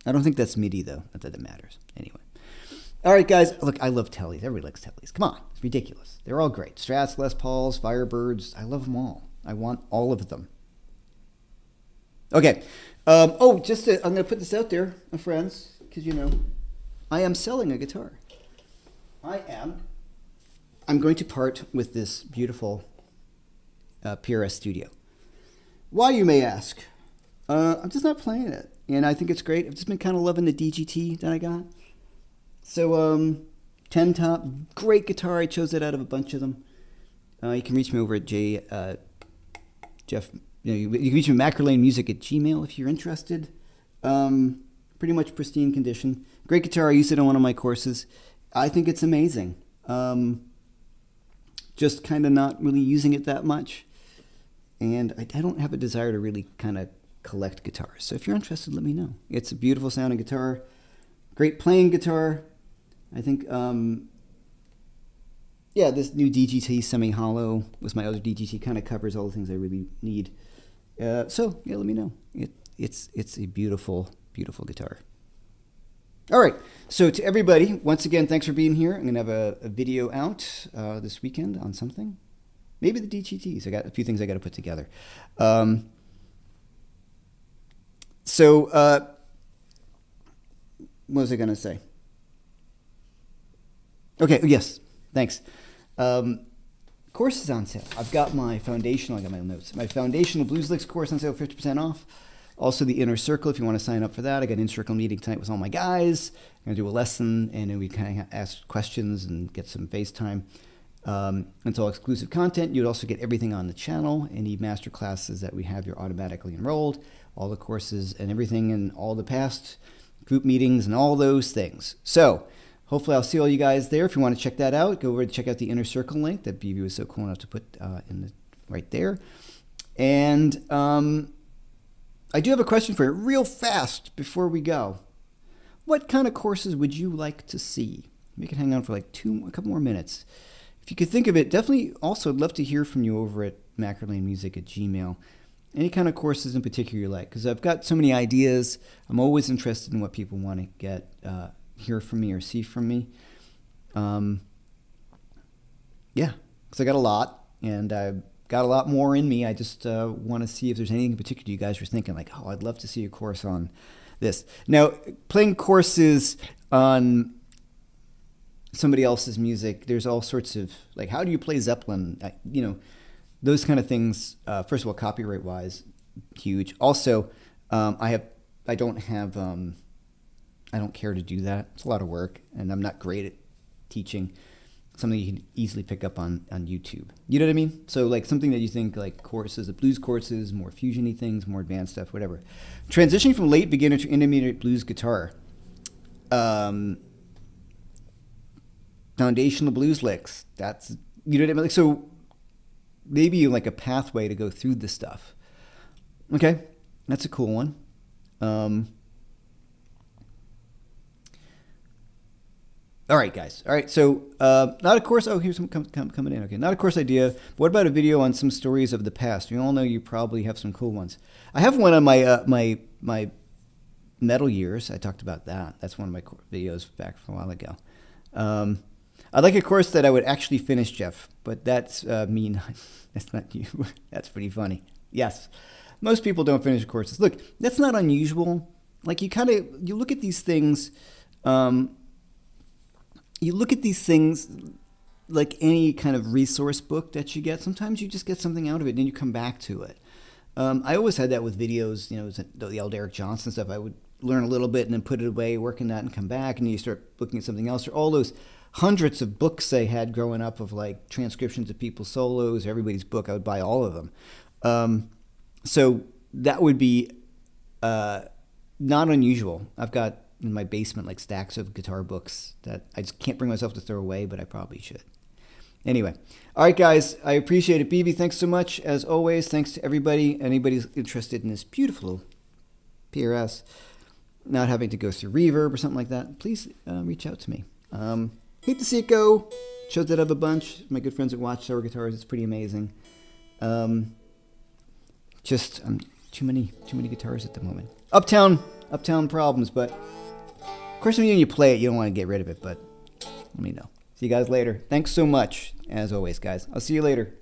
I don't think that's MIDI, though. Not that it matters. Anyway. All right, guys. Look, I love Tellys. Everybody likes Tellys. Come on. It's ridiculous. They're all great. Strats, Les Pauls, Firebirds. I love them all. I want all of them. Okay. I'm going to put this out there, my friends, because, I am selling a guitar. I'm going to part with this beautiful PRS Studio. Why, you may ask? I'm just not playing it, and I think it's great. I've just been kind of loving the DGT that I got. So, 10 top, great guitar. I chose it out of a bunch of them. You can reach me over at Jeff. You can reach me at mackerlanemusic@gmail if you're interested. Pretty much pristine condition. Great guitar. I used it on one of my courses. I think it's amazing. Just kind of not really using it that much. And I don't have a desire to really kind of collect guitars. So if you're interested, let me know. It's a beautiful sounding guitar. Great playing guitar. I think, this new DGT semi-hollow was my other DGT. Kind of covers all the things I really need. Let me know. It's a beautiful, beautiful guitar. All right. So to everybody, once again, thanks for being here. I'm going to have a video out this weekend on something. Maybe the DGTs. I got a few things I got to put together. What was I going to say? Okay, yes, thanks. Course is on sale. I've got my foundational, I got my notes. My foundational Blues Licks course on sale, 50% off. Also the Inner Circle, if you want to sign up for that. I got an Inner Circle meeting tonight with all my guys. I'm going to do a lesson, and then we kind of ask questions and get some FaceTime. It's all exclusive content. You'd also get everything on the channel. Any master classes that we have, you're automatically enrolled. All the courses and everything, and all the past group meetings and all those things. So hopefully I'll see all you guys there. If you want to check that out, go over and check out the Inner Circle link that BV was so cool enough to put right there. And I do have a question for you real fast before we go. What kind of courses would you like to see? We can hang on for like a couple more minutes. If you could think of it, definitely also I'd love to hear from you over at mackerlanemusic@gmail. Any kind of courses in particular you like, because I've got so many ideas. I'm always interested in what people want to get, hear from me or see from me. Because I got a lot, and I've got a lot more in me. I just want to see if there's anything in particular you guys are thinking, like, oh, I'd love to see a course on this. Now, playing courses on somebody else's music, there's all sorts of, like, how do you play Zeppelin? Those kind of things. First of all, copyright-wise, huge. Also, I don't care to do that. It's a lot of work, and I'm not great at teaching. Something you can easily pick up on YouTube. You know what I mean? So like something that you think like courses, the blues courses, more fusion-y things, more advanced stuff, whatever. Transitioning from late beginner to intermediate blues guitar. Foundational blues licks. That's, you know what I mean? Like, so maybe like a pathway to go through this stuff. Okay, that's a cool one. All right, guys. All right, so not a course. Oh, here's some coming in. Okay, not a course idea. But what about a video on some stories of the past? We all know you probably have some cool ones. I have one on my my metal years. I talked about that. That's one of my videos back from a while ago. I'd like a course that I would actually finish, Jeff, but that's me. That's not you. That's pretty funny. Yes, most people don't finish courses. Look, that's not unusual. Like you look at these things. You look at these things like any kind of resource book that you get, sometimes you just get something out of it and then you come back to it. I always had that with videos, the old Eric Johnson stuff. I would learn a little bit and then put it away, work on that and come back, and then you start looking at something else. Or all those hundreds of books I had growing up of like transcriptions of people's solos, everybody's book, I would buy all of them. So that would be not unusual. I've got in my basement like stacks of guitar books that I just can't bring myself to throw away, but I probably should. Anyway, all right, guys, I appreciate it. BB, thanks so much. As always, thanks to everybody. Anybody's interested in this beautiful PRS, not having to go through reverb or something like that, please reach out to me. Hate to see it go. Shows that up a bunch. My good friends at Watchtower Guitars, it's pretty amazing. Just too many guitars at the moment. Uptown problems, but of course when you play it, you don't want to get rid of it, but let me know. See you guys later. Thanks so much, as always, guys. I'll see you later.